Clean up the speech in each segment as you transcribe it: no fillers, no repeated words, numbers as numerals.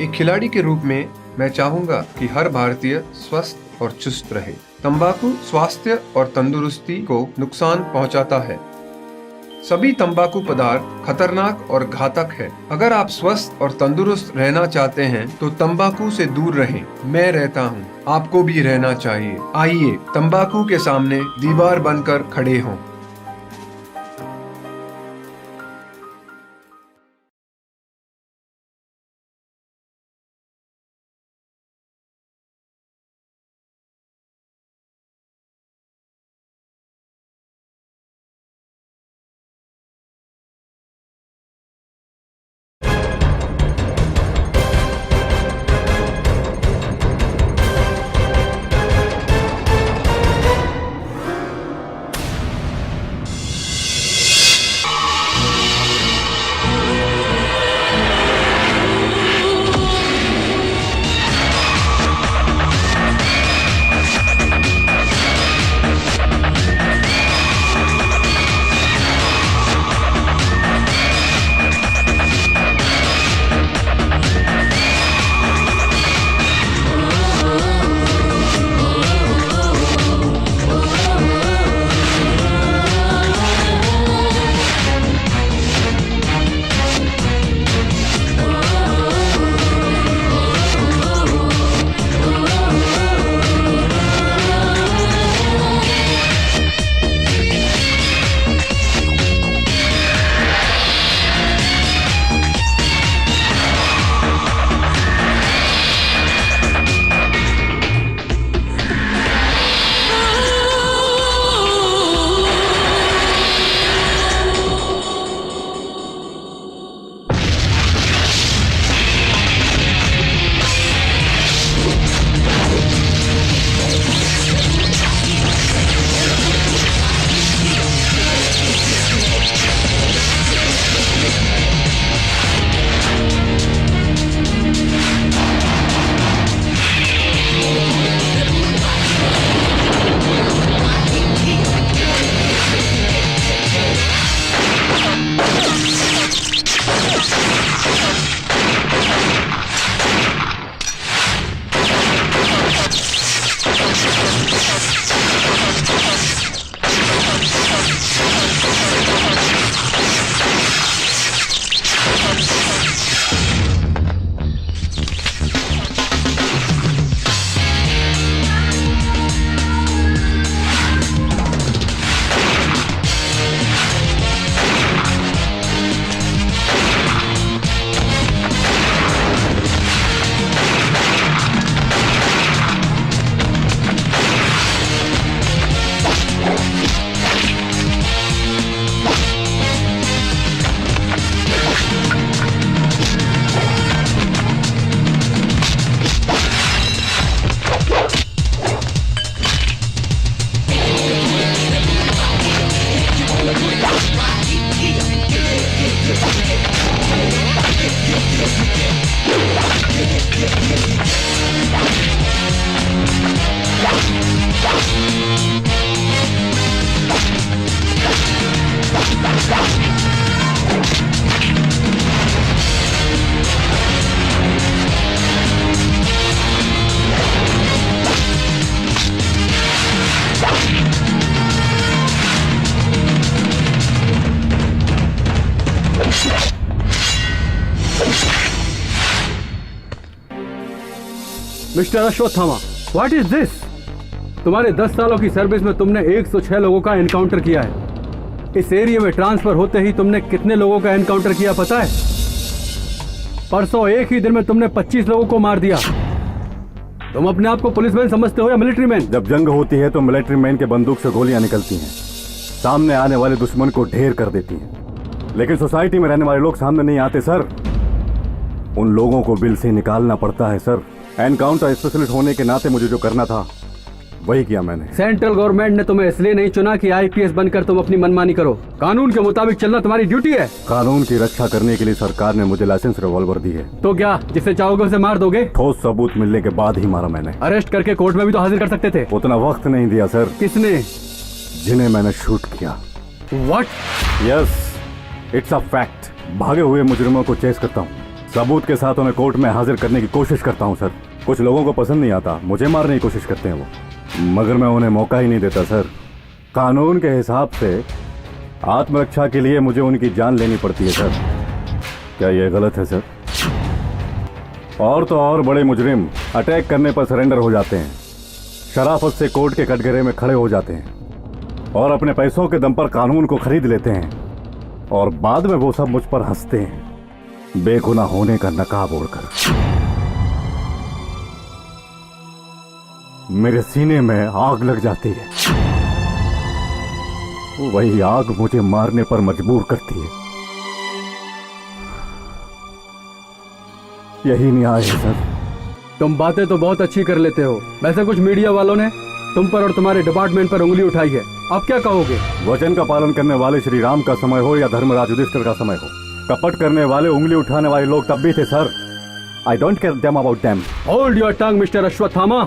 एक खिलाड़ी के रूप में मैं चाहूंगा कि हर भारतीय स्वस्थ और चुस्त रहे। तंबाकू स्वास्थ्य और तंदुरुस्ती को नुकसान पहुंचाता है। सभी तंबाकू पदार्थ खतरनाक और घातक है। अगर आप स्वस्थ और तंदुरुस्त रहना चाहते हैं तो तंबाकू से दूर रहें। मैं रहता हूं, आपको भी रहना चाहिए। आइए तंबाकू के सामने दीवार बनकर खड़े हों। Mister Ashwatthama, what is this? तुम्हारे 10 सालों की सर्विस में तुमने 106 लोगों का एनकाउंटर किया है। इस एरिया में ट्रांसफर होते ही तुमने कितने लोगों का एनकाउंटर किया पता है? परसों एक ही दिन में तुमने 25 लोगों को मार दिया। तुम अपने आप को पुलिसमैन समझते हो या मिलिट्री मैन? जब जंग होती है तो मिलिट्री मैन के बंदूक से गोलियां निकलती हैं, सामने आने वाले दुश्मन को ढेर कर देती हैं। लेकिन सोसाइटी में रहने वाले लोग सामने नहीं आते सर। उन लोगों को बिल से निकालना पड़ता है सर। एनकाउंटर स्पेशलिस्ट होने के नाते मुझे जो करना था वही किया मैंने। सेंट्रल गवर्नमेंट ने तुम्हें इसलिए नहीं चुना कि आईपीएस बनकर तुम अपनी मनमानी करो। कानून के मुताबिक चलना तुम्हारी ड्यूटी है। कानून की रक्षा करने के लिए सरकार ने मुझे लाइसेंस रिवॉल्वर दी है। तो क्या जिसे चाहोगे उसे मार दोगे? ठोस सबूत मिलने के बाद ही मारा मैंने। अरेस्ट करके कोर्ट में भी तो हाजिर कर सकते थे। उतना वक्त नहीं दिया सर। किसने? जिन्हें मैंने शूट किया। What? Yes, it's a fact. भागे हुए मुजरिमों को चेस करता हूँ, सबूत के साथ उन्हें कोर्ट में हाजिर करने की कोशिश करता हूं सर। कुछ लोगों को पसंद नहीं आता, मुझे मारने की कोशिश करते हैं वो, मगर मैं उन्हें मौका ही नहीं देता सर। कानून के हिसाब से आत्मरक्षा के लिए मुझे उनकी जान लेनी पड़ती है सर। क्या यह गलत है सर? और तो और बड़े मुजरिम अटैक करने पर सरेंडर हो जाते हैं, शराफत से कोर्ट के कटघरे में खड़े हो जाते हैं और अपने पैसों के दम पर कानून को खरीद लेते हैं, और बाद में वो सब मुझ पर हंसते हैं बेगुनाह होने का नकाब ओढ़कर। मेरे सीने में आग लग जाती है, वही आग मुझे मारने पर मजबूर करती है। यही न्याय है सर। तुम बातें तो बहुत अच्छी कर लेते हो, वैसे कुछ मीडिया वालों ने तुम पर और तुम्हारे डिपार्टमेंट पर उंगली उठाई है, अब क्या कहोगे? वचन का पालन करने वाले श्री राम का समय हो या धर्मराज युधिष्ठिर का समय हो, कपट करने वाले, उंगली उठाने वाले लोग तब भी थे sir. I don't care them about them. Hold your tongue mister Ashwatthama,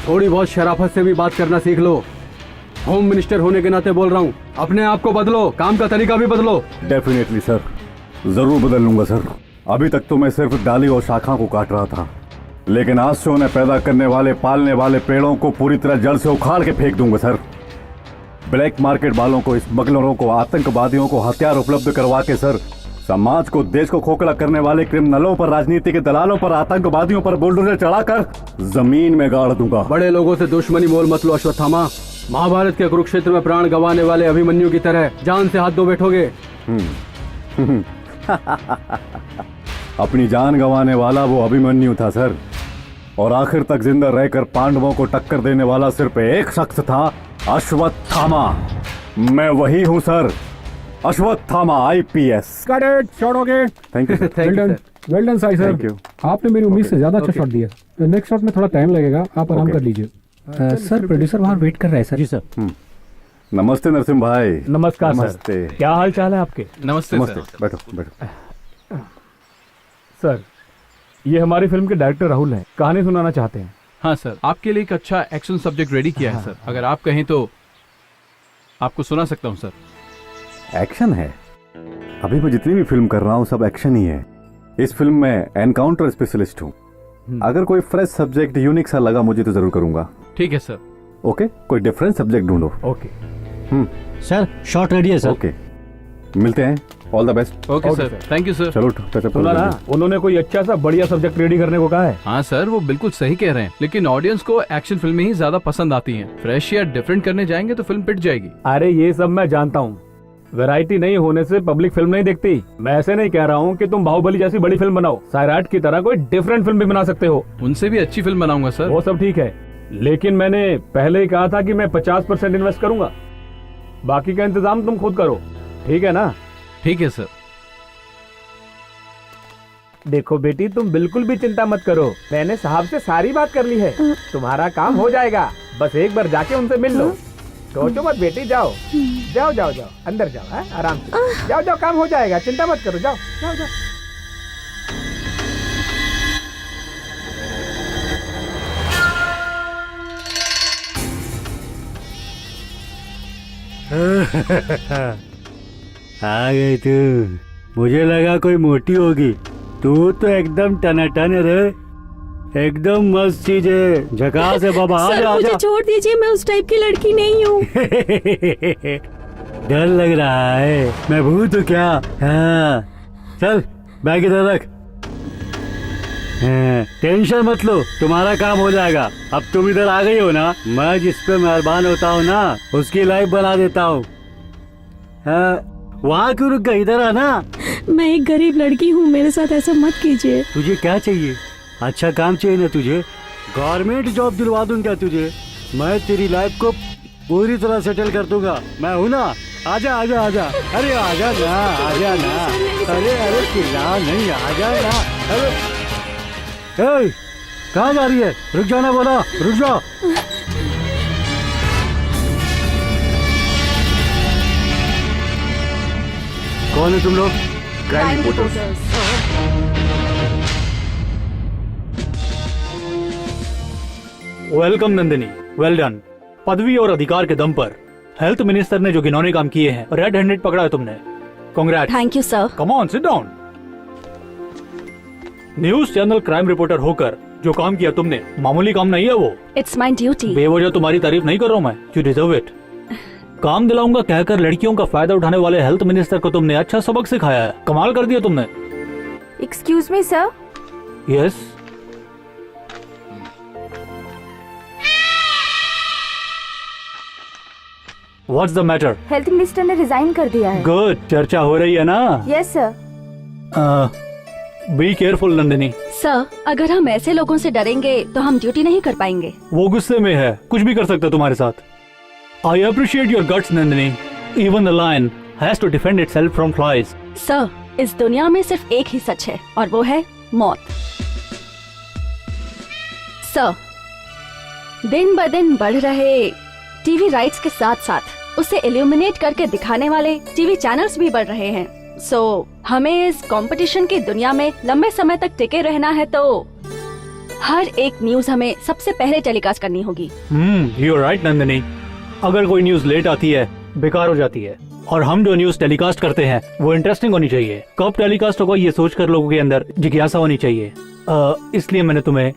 थोड़ी बहुत शराफत से भी बात करना सीख लो। होम मिनिस्टर होने के नाते बोल रहा हूँ, अपने आप को बदलो, काम का तरीका भी बदलो। डेफिनेटली सर, जरूर बदल लूंगा सर। अभी तक तो मैं सिर्फ डाली और शाखा को काट रहा था, लेकिन आज से उन्हें पैदा करने वाले, पालने वाले पेड़ों को पूरी तरह जड़ से उखाड़ के फेंक दूंगा सर। ब्लैक मार्केट वालों को, स्मगलरों को, आतंकवादियों को हथियार उपलब्ध करवा के सर, समाज को, देश को खोखला करने वाले क्रिमिनलों पर, राजनीति के दलालों पर, आतंकवादियों पर बुलडोजर चढ़ाकर जमीन में गाड़ दूंगा। बड़े लोगों से दुश्मनी मोल मत लो अश्वत्थामा। महाभारत के कुरुक्षेत्र में प्राण गंवाने वाले अभिमन्यु की तरह जान से हाथ धो बैठोगे। अपनी जान गंवाने वाला वो अभिमन्यु था सर, और आखिर तक जिंदा रहकर पांडवों को टक्कर देने वाला सिर्फ एक शख्स था, अश्वत्थामा। मैं वही हूँ सर, अश्वत्थामा IPS। छोड़ोगे? Thank you well done Sai sir. Thank you. आपने मेरी उम्मीद से ज्यादा अच्छा शॉट दिया। नेक्स्ट शॉट में थोड़ा टाइम लगेगा, आप आराम कर लीजिए। सर प्रोड्यूसर वहाँ वेट कर रहा है सर। जी सर। नमस्ते नरसिम्हा भाई। नमस्कार नमस्ते। सर, क्या हाल चाल है आपके? नमस्ते नमस्ते, सर। बैठो बैठो। सर, ये हमारी फिल्म के डायरेक्टर राहुल हैं, कहानी सुनाना चाहते हैं। हाँ सर, आपके लिए एक अच्छा एक्शन सब्जेक्ट रेडी किया है सर, अगर आप कहें तो आपको सुना सकता हूँ सर। एक्शन है? अभी मैं जितनी भी फिल्म कर रहा हूँ सब एक्शन ही है। इस फिल्म में एनकाउंटर स्पेशलिस्ट हूँ। अगर कोई फ्रेश सब्जेक्ट यूनिक सा लगा मुझे तो जरूर करूंगा। ठीक है सर। ओके, कोई डिफरेंट सब्जेक्ट ढूंढो। ओके सर, शॉट रेडी है सर। ओके, मिलते हैं। All the best. Okay sir, thank you sir. चलो टचअप सुना ना, उन्होंने कोई अच्छा सा बढ़िया सब्जेक्ट रेडी करने को कहा है। हाँ सर, वो बिल्कुल सही कह रहे हैं, लेकिन ऑडियंस को एक्शन फिल्में ही ज्यादा पसंद आती हैं। फ्रेश या डिफरेंट करने जाएंगे तो फिल्म पिट जाएगी। अरे ये सब मैं जानता हूँ, वैरायटी नहीं होने से पब्लिक फिल्म नहीं देखती। मैं ऐसे नहीं कह रहा हूँ कि तुम बाहुबली जैसी बड़ी फिल्म बनाओ, सैराट की तरह कोई डिफरेंट फिल्म भी बना सकते हो। उनसे भी अच्छी फिल्म बनाऊंगा सर। वो सब ठीक है, लेकिन मैंने पहले ही कहा था कि मैं 50% इन्वेस्ट करूंगा, बाकी का इंतजाम तुम खुद करो, ठीक है ना? ठीक है सर। देखो बेटी, तुम बिल्कुल भी चिंता मत करो, मैंने साहब से सारी बात कर ली है, तुम्हारा काम हो जाएगा। बस एक बार जाके उनसे मिल लो। सोचो मत बेटी, जाओ जाओ जाओ जाओ, अंदर जाओ, है आराम से जाओ जाओ, काम हो जाएगा, चिंता मत करो, जाओ जाओ जाओ। आ गई तू, मुझे लगा कोई मोटी होगी, तू तो एकदम टनाटन है रे, एकदम मस्त चीज है, झकास है बाबा। सर, मुझे छोड़ दीजिए, मैं उस टाइप की लड़की नहीं हूँ। डर लग रहा है, मैं भूत हूँ क्या? हाँ, चल बैग इधर रख। हाँ, टेंशन मत लो, तुम्हारा काम हो जाएगा। अब तुम इधर आ गई हो ना, मैं जिस पे मेहरबान होता हूँ ना, उसकी लाइफ बना देता हूँ। हाँ, वहाँ क्यों रुक गई? इधर आना। मैं एक गरीब लड़की हूँ, मेरे साथ ऐसा मत कीजिए। तुझे क्या चाहिए? अच्छा काम चाहिए ना तुझे? गवर्नमेंट जॉब दिलवा दूं क्या तुझे? मैं तेरी लाइफ को पूरी तरह सेटल कर दूंगा, मैं हूँ ना। आजा आजा आजा, अरे आजा ना, आजा ना, अरे अरे चिल्ला नहीं, आजा ना। अरे कहाँ जा रही है? रुक जाना बोला, रुक जाओ। कौन है तुम लोग? Crime reporters. Welcome Nandini, well done. पदवी और अधिकार के दम पर हेल्थ मिनिस्टर ने जो घिनौने काम किए हैं, रेड हैंडेड पकड़ा है तुमने। कांग्रेट। Thank you sir. Come on, sit down. News channel crime reporter होकर जो काम किया तुमने मामूली काम नहीं है वो। It's my duty. बेवजह तुम्हारी तारीफ नहीं कर रहा हूँ मैं, यू डिजर्व इट। काम दिलाऊंगा कहकर लड़कियों का फायदा उठाने वाले हेल्थ मिनिस्टर को तुमने अच्छा सबक सिखाया है। कमाल कर दिया तुमने। Excuse me sir. Yes. What's the matter? Health minister ने रिजाइन कर दिया है। गुड, चर्चा हो रही है ना? Yes sir. Be careful Nandini. Sir, अगर हम ऐसे लोगों से डरेंगे तो हम ड्यूटी नहीं कर पाएंगे। वो गुस्से में है, कुछ भी कर सकता है तुम्हारे साथ। I appreciate your guts Nandini. Even the lion has to defend itself from flies. Sir, इस दुनिया में सिर्फ एक ही सच है और वो है मौत। सर, दिन ब दिन बढ़ रहे टीवी राइट्स के साथ साथ उसे इल्यूमिनेट करके दिखाने वाले टीवी चैनल्स भी बढ़ रहे हैं। सो हमें इस कंपटीशन की दुनिया में लंबे समय तक टिके रहना है तो हर एक न्यूज हमें सबसे पहले टेलीकास्ट करनी होगी। You are right Nandini. अगर कोई न्यूज लेट आती है बेकार हो जाती है, और हम जो न्यूज टेलीकास्ट करते हैं वो इंटरेस्टिंग होनी चाहिए। कब टेलीकास्ट होगा ये सोचकर लोगों के अंदर जिज्ञासा होनी चाहिए। इसलिए मैंने तुम्हें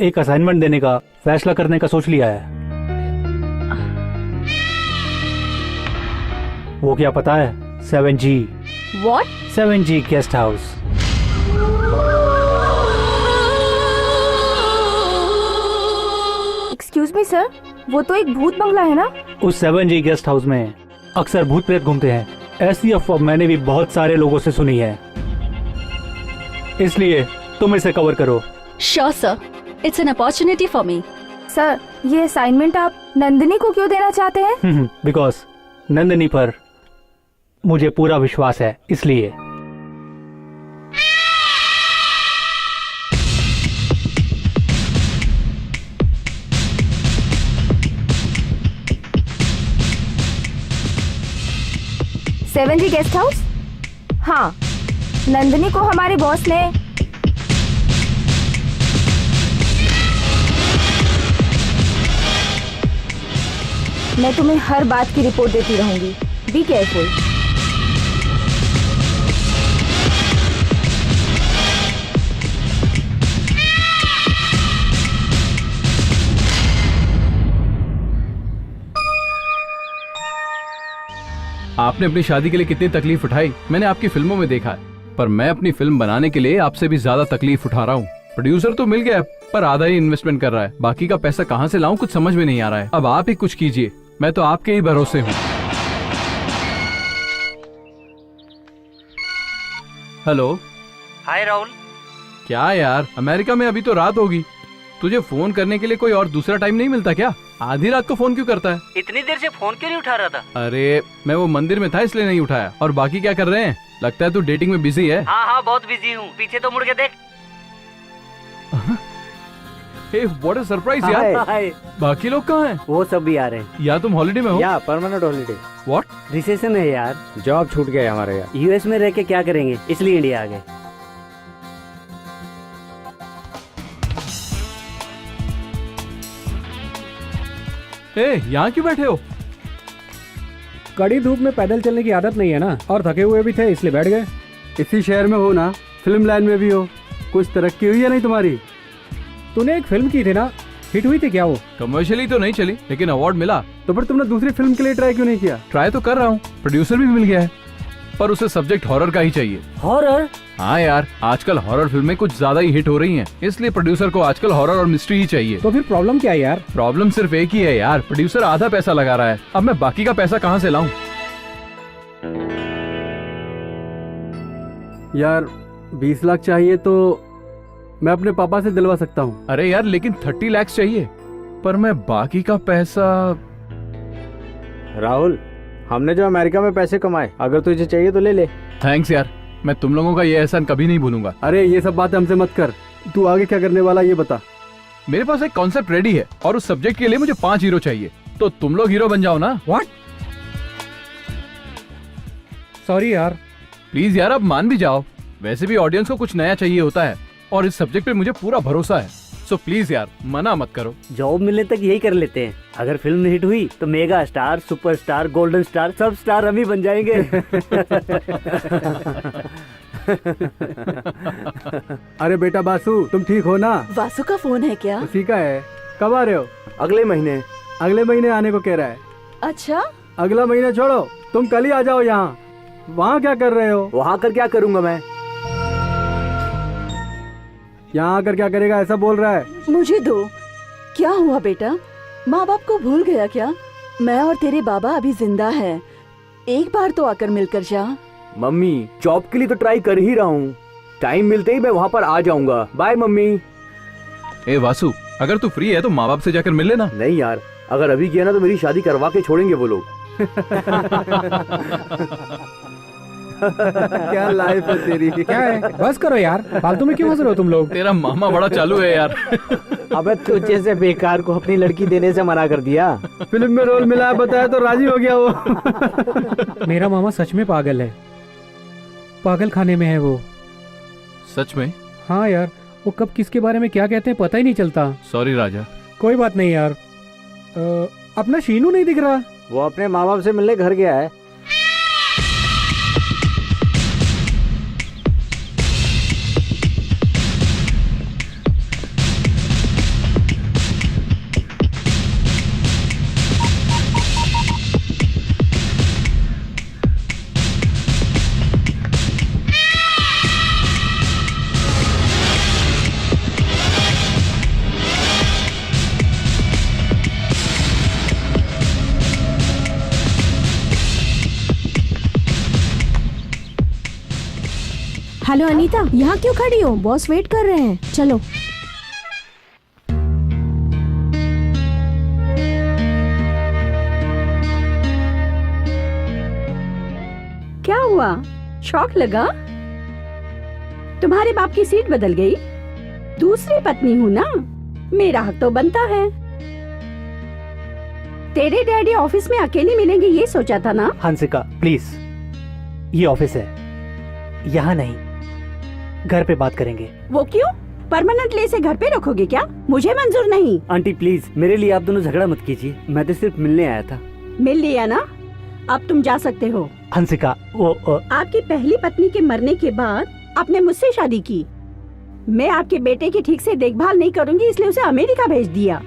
एक असाइनमेंट देने का फैसला करने का सोच लिया है। वो क्या पता है? 7G। What? 7G guest house. Excuse me sir, वो तो एक भूत बंगला है ना? उस 7G गेस्ट हाउस में अक्सर भूत प्रेत घूमते हैं। ऐसी अफवाह मैंने भी बहुत सारे लोगों से सुनी है, इसलिए तुम इसे कवर करो। Sure sir, it's an opportunity for me. Sir, ये असाइनमेंट आप नंदिनी को क्यों देना चाहते हैं? बिकॉज नंदिनी पर मुझे पूरा विश्वास है, इसलिए। सेवन जी गेस्ट हाउस? हाँ, नंदिनी को हमारे बॉस ने मैं तुम्हें हर बात की रिपोर्ट देती रहूंगी। Be careful. आपने अपनी शादी के लिए कितनी तकलीफ उठाई मैंने आपकी फिल्मों में देखा है, पर मैं अपनी फिल्म बनाने के लिए आपसे भी ज्यादा तकलीफ उठा रहा हूँ। प्रोड्यूसर तो मिल गया पर आधा ही इन्वेस्टमेंट कर रहा है, बाकी का पैसा कहाँ से लाऊं कुछ समझ में नहीं आ रहा है। अब आप ही कुछ कीजिए, मैं तो आपके ही भरोसे हूँ। हेलो। हाय राहुल। क्या यार, अमेरिका में अभी तो रात होगी, तुझे फोन करने के लिए कोई और दूसरा टाइम नहीं मिलता क्या? आधी रात को फोन क्यों करता है? इतनी देर से फोन क्यों नहीं उठा रहा था? अरे मैं वो मंदिर में था इसलिए नहीं उठाया। और बाकी क्या कर रहे हैं? लगता है तू डेटिंग में बिजी है। हाँ हाँ बहुत बिजी हूँ, पीछे तो मुड़ के देख। हे व्हाट अ सरप्राइज यार। हाय। बाकी लोग कहाँ हैं? वो सब भी आ रहे हैं। या तुम हॉलिडे में हो? या परमानेंट हॉलिडे। व्हाट? रिसेशन है यार, जॉब छूट गया है हमारे यहाँ। यूएस में रह के क्या करेंगे, इसलिए इंडिया आ गए। यहाँ क्यों बैठे हो? कड़ी धूप में पैदल चलने की आदत नहीं है ना, और थके हुए भी थे इसलिए बैठ गए। इसी शहर में हो ना, फिल्म लाइन में भी हो, कुछ तरक्की हुई है नहीं तुम्हारी? तूने एक फिल्म की थी ना, हिट हुई थी क्या वो? कमर्शियली तो नहीं चली लेकिन अवार्ड मिला। तो फिर तुमने दूसरी फिल्म के लिए ट्राई क्यों नहीं किया? ट्राई तो कर रहा हूँ, प्रोड्यूसर भी मिल गया है, पर उसे सब्जेक्ट हॉरर का ही चाहिए। हॉरर? हाँ यार, आजकल हॉरर फिल्में कुछ ज्यादा ही हिट हो रही हैं, इसलिए प्रोड्यूसर को आजकल हॉरर और मिस्ट्री ही चाहिए। तो फिर प्रॉब्लम क्या है यार? प्रॉब्लम सिर्फ एक ही है यार, प्रोड्यूसर आधा पैसा लगा रहा है, अब मैं बाकी का पैसा कहाँ से लाऊं? यार 20 लाख चाहिए तो मैं अपने पापा से दिलवा सकता हूँ। अरे यार लेकिन 30 लाख चाहिए, पर मैं बाकी का पैसा। राहुल, हमने जो अमेरिका में पैसे कमाए, अगर तुझे चाहिए तो ले ले। थैंक्स यार, मैं तुम लोगों का ये एहसान कभी नहीं भूलूंगा। अरे ये सब बातें हमसे मत कर, तू आगे क्या करने वाला ये बता। मेरे पास एक कॉन्सेप्ट रेडी है और उस सब्जेक्ट के लिए मुझे 5 हीरो चाहिए, तो तुम लोग हीरो बन जाओ ना। व्हाट? सॉरी यार। प्लीज यार, अब मान भी जाओ, वैसे भी ऑडियंस को कुछ नया चाहिए होता है और इस सब्जेक्ट पे मुझे पूरा भरोसा है, सो प्लीज यार मना मत करो। जॉब मिलने तक यही कर लेते हैं, अगर फिल्म हिट हुई तो mega star, superstar, golden star, सब स्टार हम ही बन जाएंगे। अरे बेटा बासु, तुम ठीक हो ना? वासु का फोन है क्या? उसी का है। कब आ रहे हो? अगले महीने। अगले महीने आने को कह रहा है। अच्छा, अगला महीना छोड़ो, तुम कल ही आ जाओ यहाँ। वहाँ क्या कर रहे हो? वहाँ कर क्या करूँगा मैं? यहाँ आकर क्या करेगा ऐसा बोल रहा है। मुझे दो। क्या हुआ बेटा, माँ बाप को भूल गया क्या? मैं और तेरे बाबा अभी जिंदा हैं। एक बार तो आकर मिलकर जा। मम्मी, जॉब के लिए तो ट्राई कर ही रहा हूँ। टाइम मिलते ही मैं वहाँ पर आ जाऊंगा। Bye mummy. ए वासु, अगर तू फ्री है तो माँ बाप से जाकर मिल लेना। नहीं यार, अगर अभी किया ना तो मेरी शादी करवा के छोड़ेंगे वो लोग। क्या लाइफ है तेरी। क्या है, बस करो यार, फालतू में क्यों हंस रहे हो तुम लोग? तेरा मामा बड़ा चालू है यार। अबे तुझे से बेकार को अपनी लड़की देने से मना कर दिया। फिल्म में रोल मिला बताया तो राजी हो गया वो। मेरा मामा सच में पागल है, पागल खाने में है वो। सच में? हाँ यार, वो कब किसके बारे में क्या कहते हैं पता ही नहीं चलता। सॉरी राजा। कोई बात नहीं यार। अपना शीनू नहीं दिख रहा। वो अपने माँ बाप से मिलने घर गया है। हेलो अनीता, यहाँ क्यों खड़ी हो? बॉस वेट कर रहे हैं, चलो। क्या हुआ, शौक लगा? तुम्हारे बाप की सीट बदल गई? दूसरी पत्नी हूँ ना, मेरा हक तो बनता है। तेरे डैडी ऑफिस में अकेले मिलेंगे ये सोचा था ना? हंसिका प्लीज, ये ऑफिस है, यहाँ नहीं। घर पे बात करेंगे। वो क्यों? परमानेंटली इसे घर पे रखोगे क्या? मुझे मंजूर नहीं। आंटी प्लीज, मेरे लिए आप दोनों झगड़ा मत कीजिए। मैं तो सिर्फ मिलने आया था। मिल लिया ना, अब तुम जा सकते हो। हंसिका, वो आपकी पहली पत्नी के मरने के बाद आपने मुझसे शादी की। मैं आपके बेटे की ठीक से देखभाल नहीं करूंगी, इसलिए उसे अमेरिका भेज दिया।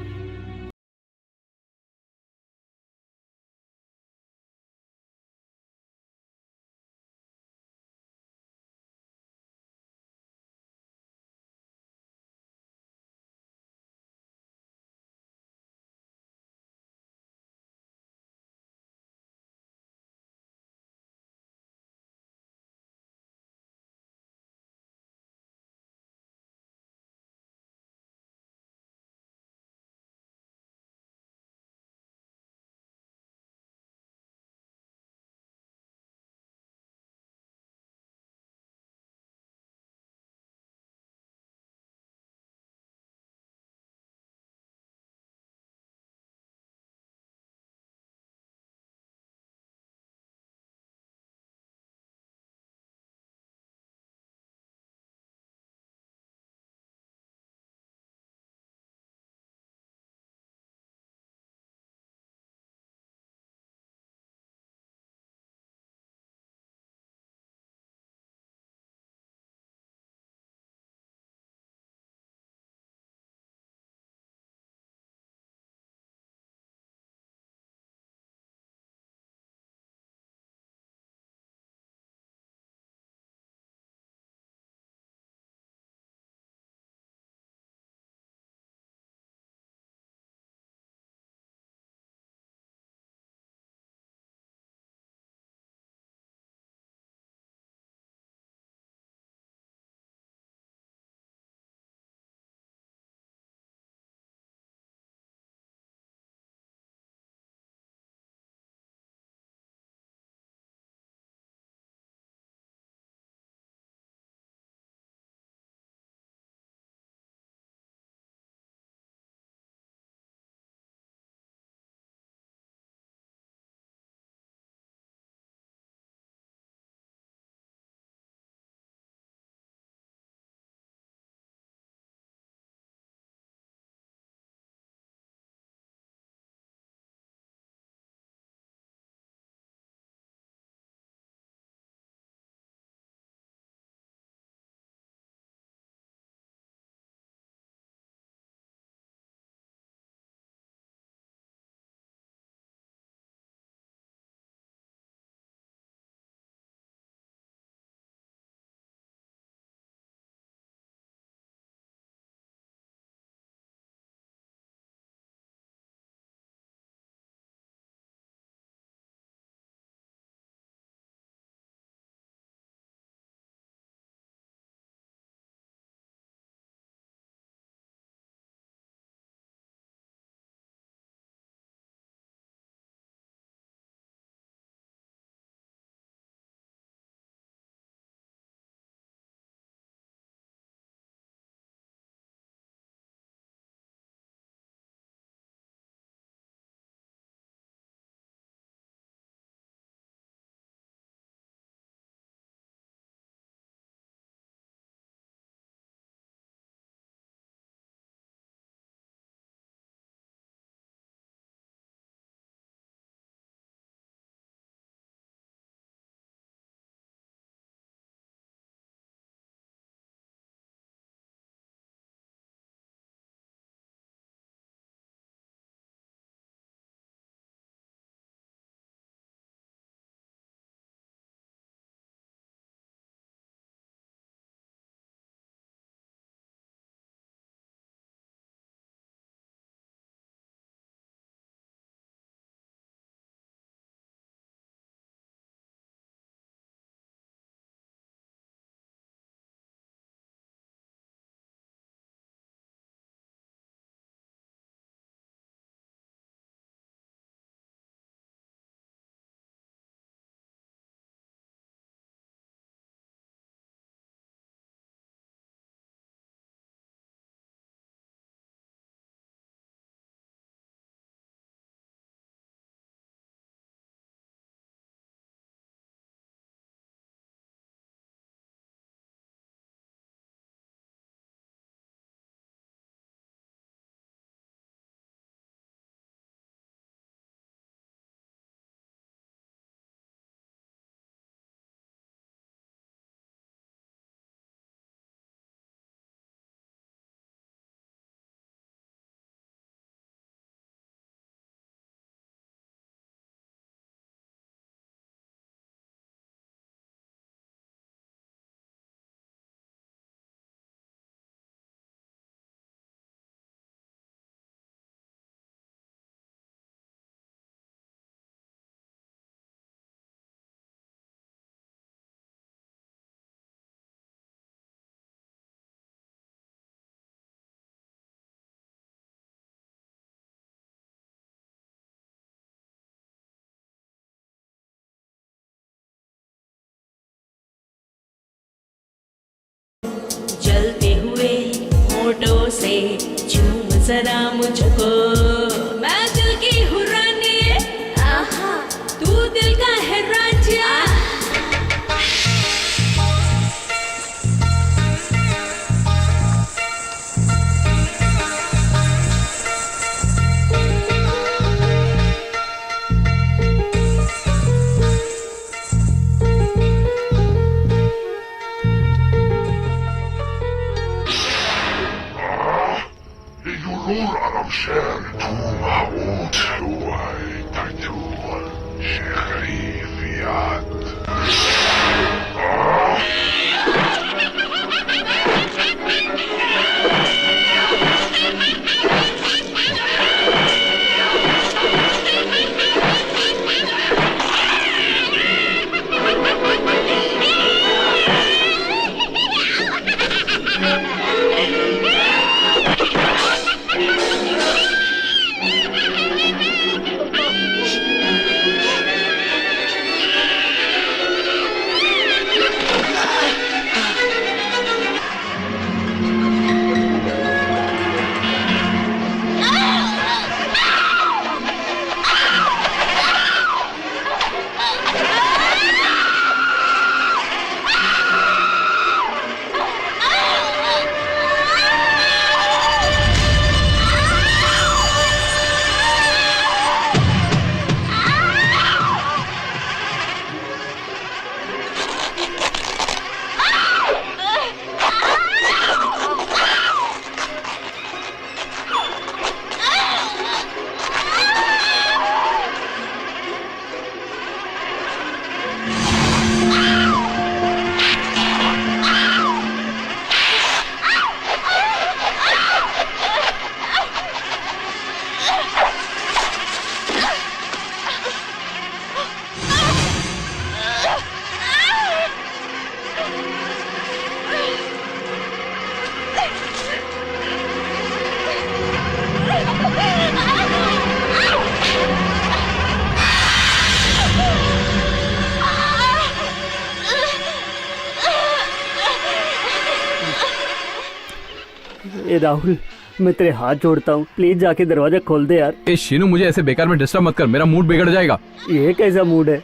जरा मुझको, मैं दिल की हूँ रानी, तू दिल का है राजा। ए राहुल, मैं तेरे हाथ जोड़ता हूँ, प्लीज जाके दरवाजा खोल दे यार। ए शीनू, मुझे ऐसे बेकार में डिस्टर्ब मत कर, मेरा मूड बिगड़ जाएगा। ये कैसा मूड है?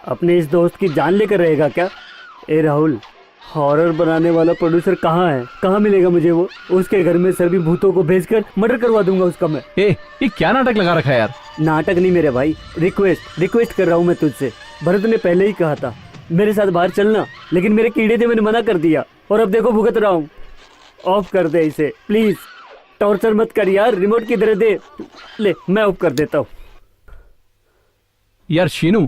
अपने इस दोस्त की जान लेकर रहेगा क्या? ए राहुल, हॉरर बनाने वाला प्रोड्यूसर कहाँ है? कहाँ मिलेगा मुझे वो? उसके घर में सभी भूतों को भेजकर मर्डर करवा दूंगा उसका मैं। ये क्या नाटक लगा रखा है यार? नाटक नहीं मेरे भाई, रिक्वेस्ट कर रहा हूँ मैं तुझसे। भरत ने पहले ही कहा था मेरे साथ बाहर चलना, लेकिन मेरे कीड़े थे, मैंने मना कर दिया और अब देखो भुगत रहा हूँ। ऑफ कर दे इसे प्लीज, टॉर्चर मत कर यार। रिमोट किधर दे? ले, मैं ऑफ कर देता हूँ। यार शीनू,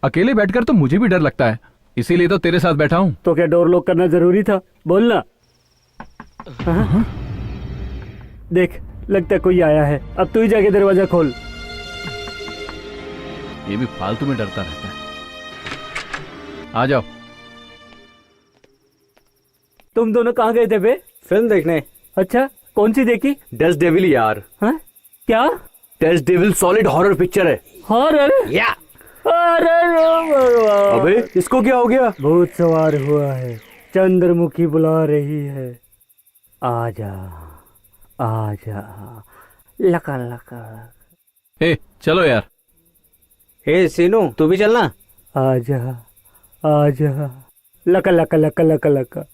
अकेले बैठकर तो मुझे भी डर लगता है, इसीलिए तो तेरे साथ बैठा हूँ। तो क्या डोर लॉक करना जरूरी था? बोलना। देख, लगता है कोई आया है। अब तू ही जाके दरवाजा खोल। ये भी फालतू में डरता रहता है। आ जाओ। तुम दोनों कहाँ गए थे बे? फिल्म देखने। अच्छा, कौन सी देखी? डेथ डेविल यार। हाँ? क्या? Death devil solid horror picture है। हॉरर? या। अरे अबे, इसको क्या हो गया? भूत सवार हुआ है, चंद्रमुखी बुला रही है। आजा आजा, लका लका। ए, चलो यार। हे सीनू, तू भी चलना। आजा आजा, लका लका लका लका लका।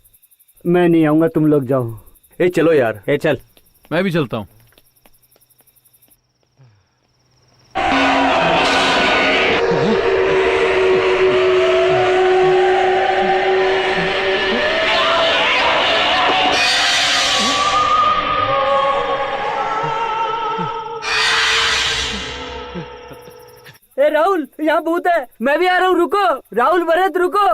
मैं नहीं आऊंगा, तुम लोग जाओ। ए चलो यार। ए चल। मैं भी चलता हूँ। ए राहुल, यहाँ भूत है, मैं भी आ रहा हूँ, रुको। राहुल, भरत, रुको।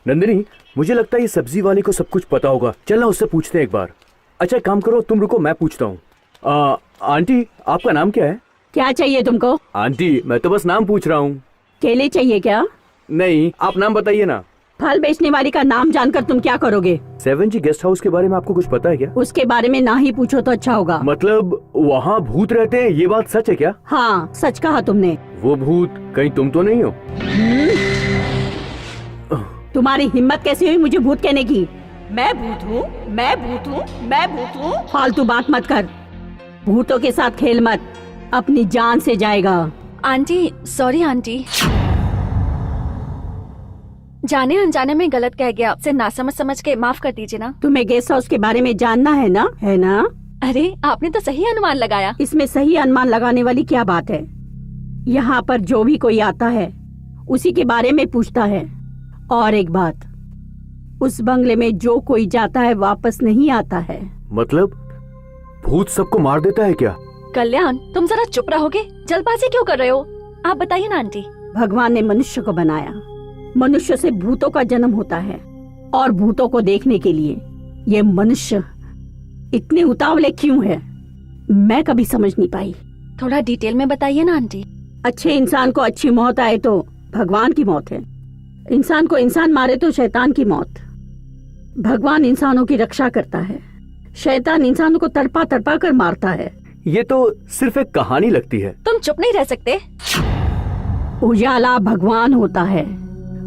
नंदिनी, मुझे लगता है ये सब्जी वाले को सब कुछ पता होगा। चलना उससे पूछते हैं एक बार। अच्छा, एक काम करो, तुम रुको, मैं पूछता हूँ। आंटी, आपका नाम क्या है? क्या चाहिए तुमको? आंटी, मैं तो बस नाम पूछ रहा हूँ। केले चाहिए क्या? नहीं, आप नाम बताइए ना। फल बेचने वाली का नाम जानकर तुम क्या करोगे? 7G गेस्ट हाउस के बारे में आपको कुछ पता है क्या? उसके बारे में ना ही पूछो तो अच्छा होगा। मतलब वहाँ भूत रहते हैं, ये बात सच है क्या? हाँ, सच कहा तुमने। वो भूत कहीं तुम तो नहीं हो? तुम्हारी हिम्मत कैसी हुई मुझे भूत कहने की? मैं भूत हूँ, मैं भूत हूँ, मैं भूत हूँ। फालतू बात मत कर, भूतों के साथ खेल मत, अपनी जान से जाएगा। आंटी सॉरी आंटी, जाने अनजाने में गलत कह गया, आपसे नासमझ समझ के माफ कर दीजिए ना। तुम्हें गेस्ट हाउस के बारे में जानना है ना, है ना? अरे आपने तो सही अनुमान लगाया। इसमें सही अनुमान लगाने वाली क्या बात है? यहाँ पर जो भी कोई आता है उसी के बारे में पूछता है। और एक बात, उस बंगले में जो कोई जाता है वापस नहीं आता है। मतलब भूत सबको मार देता है क्या? कल्याण तुम जरा चुप रहोगे, जल्दबाजी क्यों कर रहे हो? आप बताइए ना आंटी। भगवान ने मनुष्य को बनाया, मनुष्य से भूतों का जन्म होता है, और भूतों को देखने के लिए ये मनुष्य इतने उतावले क्यों है, मैं कभी समझ नहीं पाई। थोड़ा डिटेल में बताइए ना आंटी। अच्छे इंसान को अच्छी मौत आए तो भगवान की मौत है, इंसान को इंसान मारे तो शैतान की मौत। भगवान इंसानों की रक्षा करता है, शैतान इंसानों को तड़पा तड़पा कर मारता है। ये तो सिर्फ एक कहानी लगती है। तुम चुप नहीं रह सकते। उजाला भगवान होता है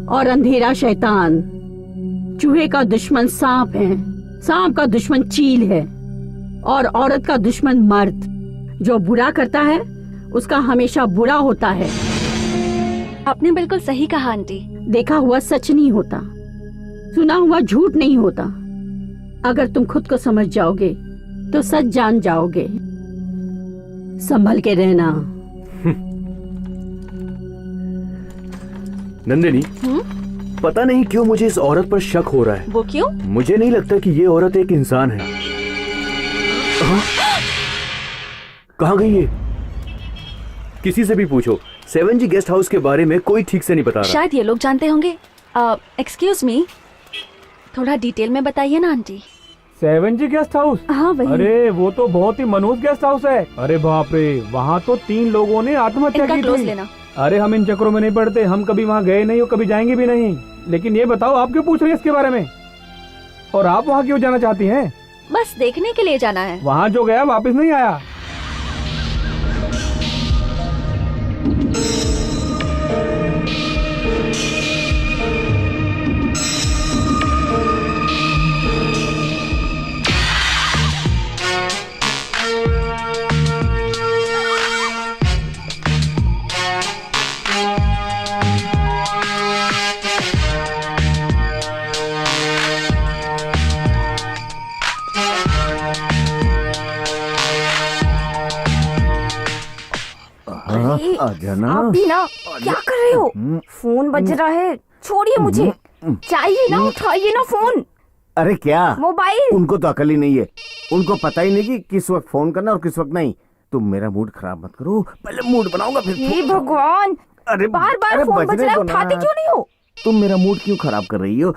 और अंधेरा शैतान। चूहे का दुश्मन सांप है, सांप का दुश्मन चील है, और औरत का दुश्मन मर्द। जो बुरा करता है उसका हमेशा बुरा होता है। आपने बिल्कुल सही कहा आंटी। देखा हुआ सच नहीं होता, सुना हुआ झूठ नहीं होता। अगर तुम खुद को समझ जाओगे तो सच जान जाओगे। संभल के रहना। नंदिनी, पता नहीं क्यों मुझे इस औरत पर शक हो रहा है। वो क्यों? मुझे नहीं लगता कि ये औरत एक इंसान है। कहाँ गई ये? किसी से भी पूछो, 7G गेस्ट हाउस के बारे में कोई ठीक से नहीं बता रहा। शायद ये लोग जानते होंगे। एक्सक्यूज मी, थोड़ा डिटेल में बताइए ना आंटी। 7G guest house? हाँ वही। अरे वो तो बहुत ही मनोज गेस्ट हाउस है। अरे बाप रे, वहाँ तो 3 लोगों ने आत्महत्या की थी। लेना। अरे हम इन चक्रों में नहीं पड़ते, हम कभी वहाँ गए नहीं और कभी जाएंगे भी नहीं। लेकिन ये बताओ, आप क्यों पूछ रही हैं इसके बारे में? और आप वहाँ क्यों जाना चाहती हैं? बस देखने के लिए जाना है। वहाँ जो गया वापस नहीं आया। आप भी ना क्या कर रहे हो? फोन बज रहा है, छोड़िए मुझे। चाहिए ना, उठाइए ना फोन। अरे क्या मोबाइल? उनको तो अकल ही नहीं है, उनको पता ही नहीं कि किस वक्त फोन करना और किस वक्त नहीं। तुम मेरा मूड खराब मत करो, पहले मूड बनाऊंगा फिर। हे भगवान, अरे बार बार फोन बज रहा है, उठाते क्यों नहीं हो? तुम मेरा मूड क्यों खराब कर रही हो?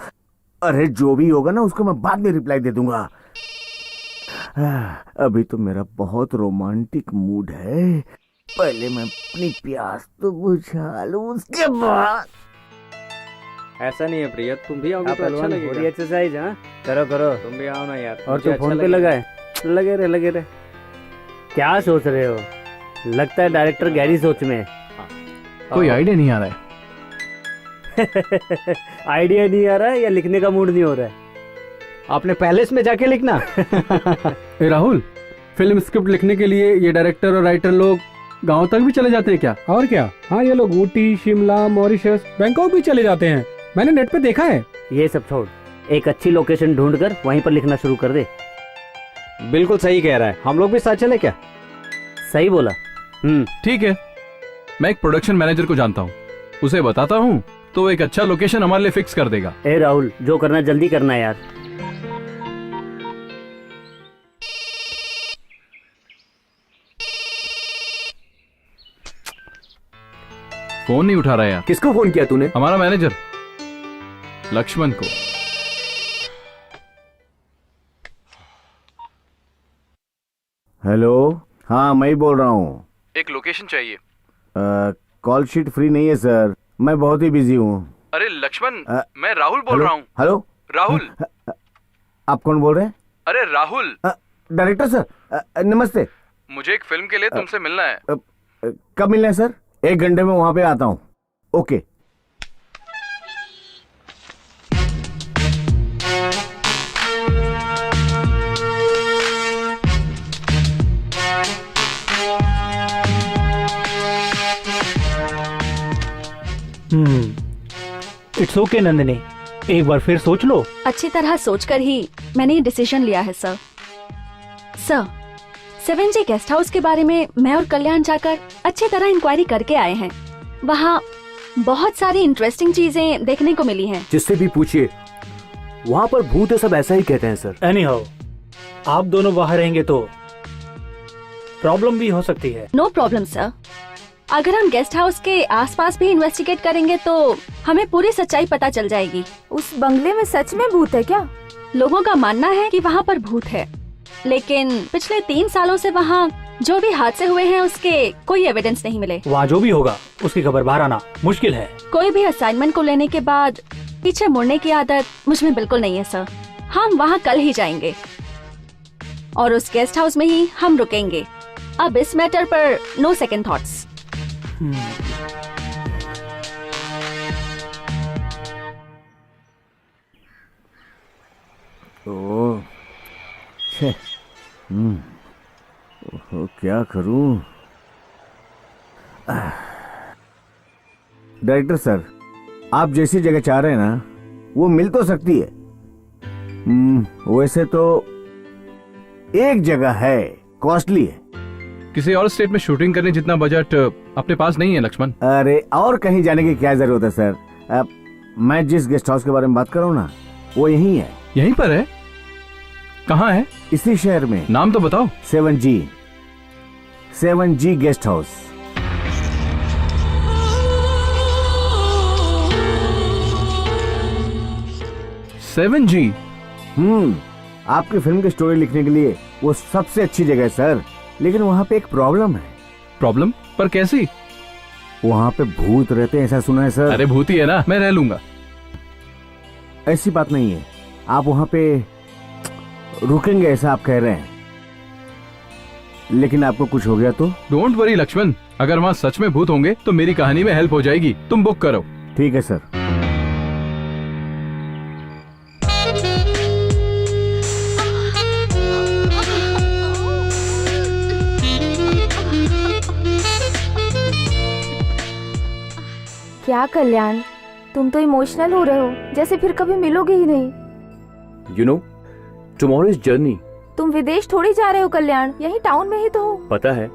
अरे जो भी होगा ना उसको मैं बाद में रिप्लाई दे दूंगा। अभी तो मेरा बहुत रोमांटिक मूड है, पहले मैं अपनी प्यास तो बुझा लूं, उसके बाद। ऐसा नहीं है प्रिया, तुम भी आओगे तो अच्छा लगेगा। एक्सरसाइज हाँ करो करो, तुम भी आओ ना यार। और तू फोन पे लगा है? लगे रहे। क्या सोच रहे हो? लगता है डायरेक्टर गहरी सोच में है। कोई आइडिया नहीं आ रहा है। आइडिया नहीं आ रहा है या लिखने का मूड नहीं हो रहा है? आपने पैलेस में जाके लिखना। ए राहुल, फिल्म स्क्रिप्ट लिखने के लिए ये डायरेक्टर और राइटर लोग गांव तक भी चले जाते हैं क्या? और क्या, हाँ ये लोग ऊटी, शिमला, मॉरिशस, बैंकॉक भी चले जाते हैं। मैंने नेट पे देखा है। ये सब छोड़, एक अच्छी लोकेशन ढूंढकर वहीं पर लिखना शुरू कर दे। बिल्कुल सही कह रहा है, हम लोग भी साथ चले क्या? सही बोला। ठीक है, मैं एक प्रोडक्शन मैनेजर को जानता हूँ, उसे बताता हूँ तो वो एक अच्छा लोकेशन हमारे लिए फिक्स कर देगा। ए राहुल, जो करना जल्दी करना यार। फोन नहीं उठा रहा यार। किसको फोन किया तूने? हमारा मैनेजर लक्ष्मण को। हेलो, हाँ मैं ही बोल रहा हूँ। एक लोकेशन चाहिए। कॉल शीट फ्री नहीं है सर, मैं बहुत ही बिजी हूँ। अरे लक्ष्मण, मैं राहुल बोल रहा हूँ। हेलो राहुल। आप कौन बोल रहे हैं? अरे राहुल। डायरेक्टर सर नमस्ते। मुझे एक फिल्म के लिए तुमसे मिलना है। कब मिलना है सर? 1 घंटे में वहां पे आता हूँ। ओके। इट्स ओके नंदिनी, एक बार फिर सोच लो। अच्छी तरह सोचकर ही मैंने ये डिसीजन लिया है sir. Sir, 7G guest house के बारे में मैं और कल्याण जाकर अच्छी तरह इंक्वायरी करके आए हैं। वहाँ बहुत सारी इंटरेस्टिंग चीजें देखने को मिली हैं। जिससे भी पूछिए वहाँ पर भूत है, सब ऐसा ही कहते हैं सर। एनी हाउ, आप दोनों वहाँ रहेंगे तो प्रॉब्लम भी हो सकती है। No problem sir. अगर हम गेस्ट हाउस के आसपास भी इन्वेस्टिगेट करेंगे तो हमें पूरी सच्चाई पता चल जाएगी। उस बंगले में सच में भूत है क्या? लोगों का मानना है कि वहाँ पर भूत है, लेकिन पिछले 3 सालों से वहाँ जो भी हादसे हुए हैं उसके कोई एविडेंस नहीं मिले। वहाँ जो भी होगा उसकी खबर बाहर आना मुश्किल है। कोई भी असाइनमेंट को लेने के बाद पीछे मुड़ने की आदत मुझ में बिल्कुल नहीं है सर। हम वहाँ कल ही जाएंगे और उस गेस्ट हाउस में ही हम रुकेंगे। अब इस मैटर पर नो सेकंड थॉट्स। ओह, छे, ओहो, क्या करूं? डायरेक्टर सर, आप जैसी जगह चाह रहे हैं ना, वो मिल तो सकती है। वैसे तो एक जगह है, कॉस्टली है। किसी और स्टेट में शूटिंग करने जितना बजट अपने पास नहीं है लक्ष्मण। अरे और कहीं जाने की क्या जरूरत है सर? मैं जिस गेस्ट हाउस के बारे में बात कर रहा हूँ ना, वो यहीं है। यहीं पर है? कहाँ है? इसी शहर में। नाम तो बताओ। 7G guest house. सेवन जी। आपकी फिल्म की स्टोरी लिखने के लिए वो सबसे अच्छी जगह है सर, लेकिन वहाँ पे एक प्रॉब्लम है। प्रॉब्लम? पर कैसी? वहाँ पे भूत रहते हैं, ऐसा सुना है सर। अरे भूत ही है ना, मैं रह लूंगा। ऐसी बात नहीं है, आप वहाँ पे रुकेंगे ऐसा आप कह रहे हैं, लेकिन आपको कुछ हो गया तो? डोंट वरी लक्ष्मण, अगर वहाँ सच में भूत होंगे तो मेरी कहानी में हेल्प हो जाएगी। तुम बुक करो। ठीक है सर। क्या कल्याण, तुम तो इमोशनल हो रहे हो, जैसे फिर कभी मिलोगे ही नहीं। You know, tomorrow is journey. तुम विदेश थोड़ी जा रहे हो कल्याण, यही टाउन में ही तो हो। पता है,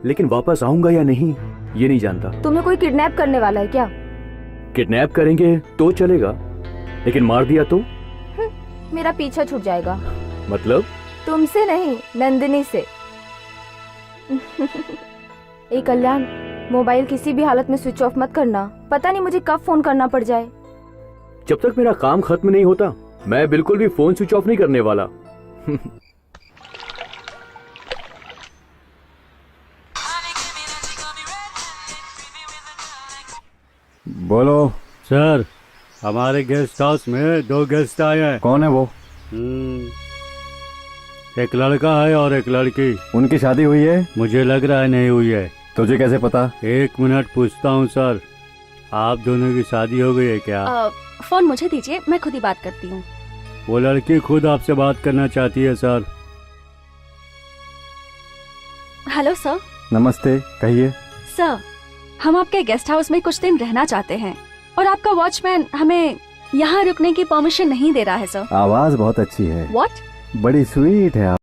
लेकिन वापस आऊंगा या नहीं ये नहीं जानता। तुम्हें कोई किडनैप करने वाला है क्या? किडनैप करेंगे तो चलेगा, लेकिन मार दिया तो? मेरा पीछा छूट जाएगा। मतलब? तुमसे नहीं, नंदिनी से। ए कल्याण, मोबाइल किसी भी हालत में स्विच ऑफ मत करना, पता नहीं मुझे कब फोन करना पड़ जाए। जब तक मेरा काम खत्म नहीं होता मैं बिल्कुल भी फोन स्विच ऑफ नहीं करने वाला। बोलो सर, हमारे गेस्ट हाउस में 2 गेस्ट आए हैं। कौन है वो? एक लड़का है और एक लड़की। उनकी शादी हुई है? मुझे लग रहा है नहीं हुई है। तुझे कैसे पता? 1 मिनट पूछता हूँ सर, आप दोनों की शादी हो गई है क्या? फोन मुझे दीजिए, मैं खुद ही बात करती हूँ। वो लड़की खुद आपसे बात करना चाहती है सर। Hello sir. नमस्ते, कहिए। सर, हम आपके गेस्ट हाउस में कुछ दिन रहना चाहते हैं और आपका वॉचमैन हमें यहाँ रुकने की परमिशन नहीं दे रहा है सर। आवाज बहुत अच्छी है। व्हाट? बड़ी स्वीट है।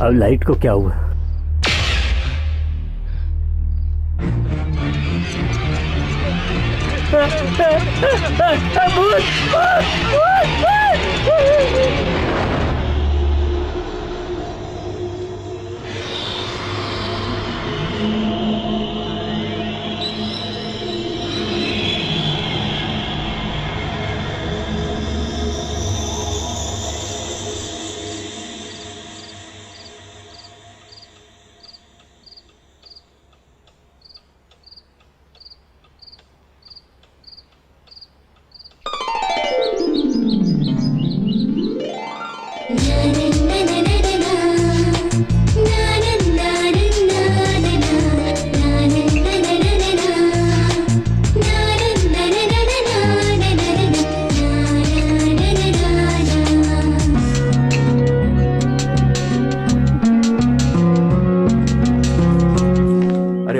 अब लाइट को क्या हुआ?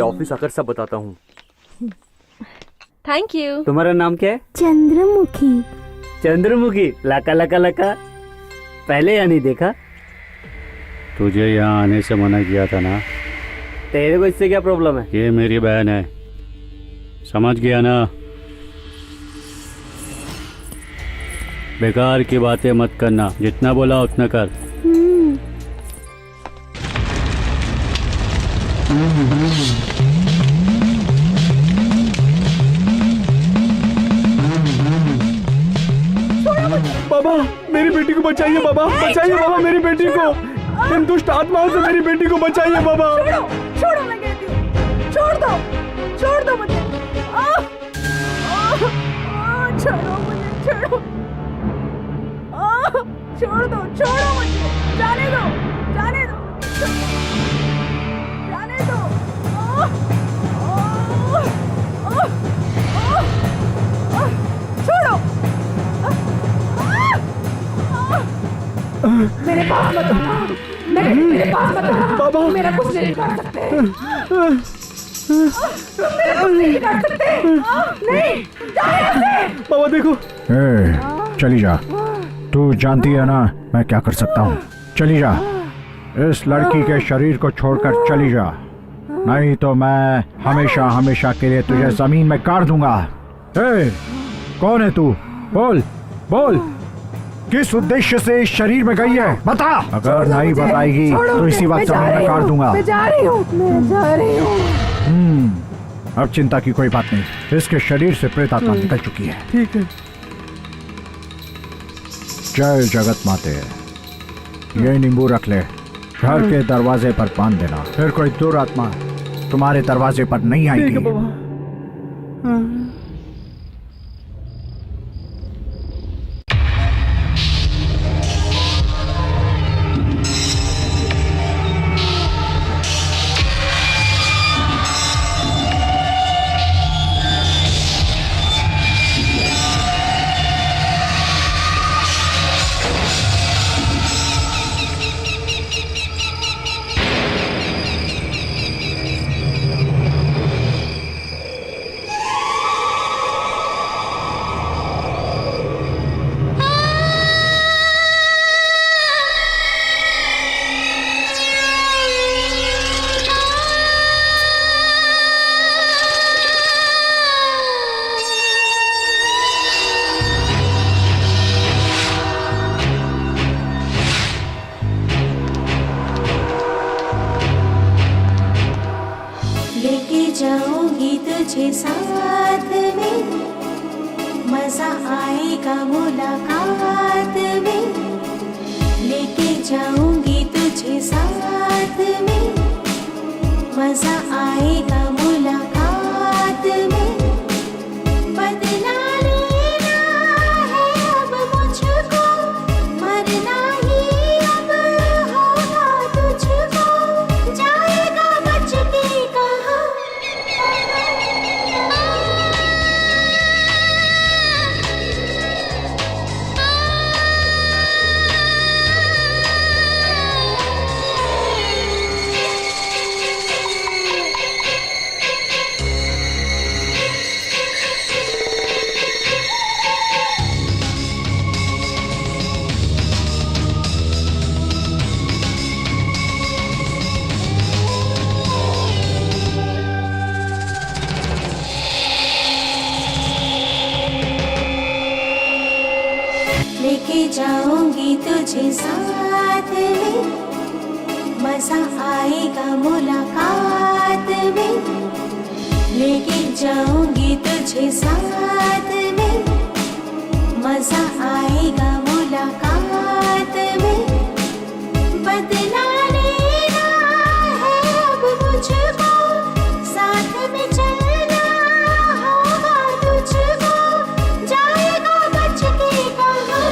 ऑफिस आकर सब बताता हूँ। Thank you. तुम्हारा नाम क्या है? चंद्रमुखी। चंद्रमुखी, लका लका लका। पहले या नहीं देखा? तुझे यहाँ आने से मना किया था ना। तेरे को इससे क्या प्रॉब्लम है? ये मेरी बहन है, समझ गया ना? बेकार की बातें मत करना, जितना बोला उतना कर। बाबा, मेरी बेटी को बचाइए बाबा, बचाइए बाबा मेरी बेटी को। इन दुष्ट आत्माओं से मेरी बेटी को बचाइए बाबा। छोड़ो, मैं कहती हूँ, छोड़ दो मुझे। छोड़ो मुझे, छोड़ो। छोड़ो मुझे, जाने दो। जाने दो। छोड़ो। मेरे पास मत आना। मेरे पास मत आना बाबा। मेरा कुछ नहीं कर सकते। मेरा कुछ नहीं कर सकते। नहीं, जा यहाँ से। बाबा देखो। चली जा। तू जानती है ना मैं क्या कर सकता हूँ। चली जा। इस लड़की के शरीर को छोड़कर चली जा, नहीं तो मैं हमेशा हमेशा के लिए तुझे जमीन में गाड़ दूंगा। कौन है तू? बोल बोल, किस उद्देश्य से इस शरीर में गई है, बता। अगर नहीं बताएगी तो इसी वक्त जमीन में गाड़ दूंगा। मैं जा रही हूँ। अब चिंता की कोई बात नहीं, इसके शरीर से प्रेत आत्मा निकल चुकी है। ठीक है। जय जगत माते। ये नींबू रख ले, घर के दरवाजे पर बांध देना, फिर कोई दुरात्मा तुम्हारे दरवाजे पर नहीं आएगी। ठीक है बाबा। जाऊंगी तुझे साथ में, मजा आएगा मुलाकात में। लेके जाऊंगी तुझे साथ में, मजा आएगा मुलाकात में। बदला लेना है अब मुझको, मरना ही अब होगा तुझको। जाएगा बच के कहाँ, जाऊंगी तुझे साथ में, मजा आएगा मुलाकात में, लेके जाऊंगी तुझे साथ में, मजा आएगा मुलाकात में, बदला लेना है अब मुझको, साथ में चलना होगा तुझको, जाएगा बच के कहाँ।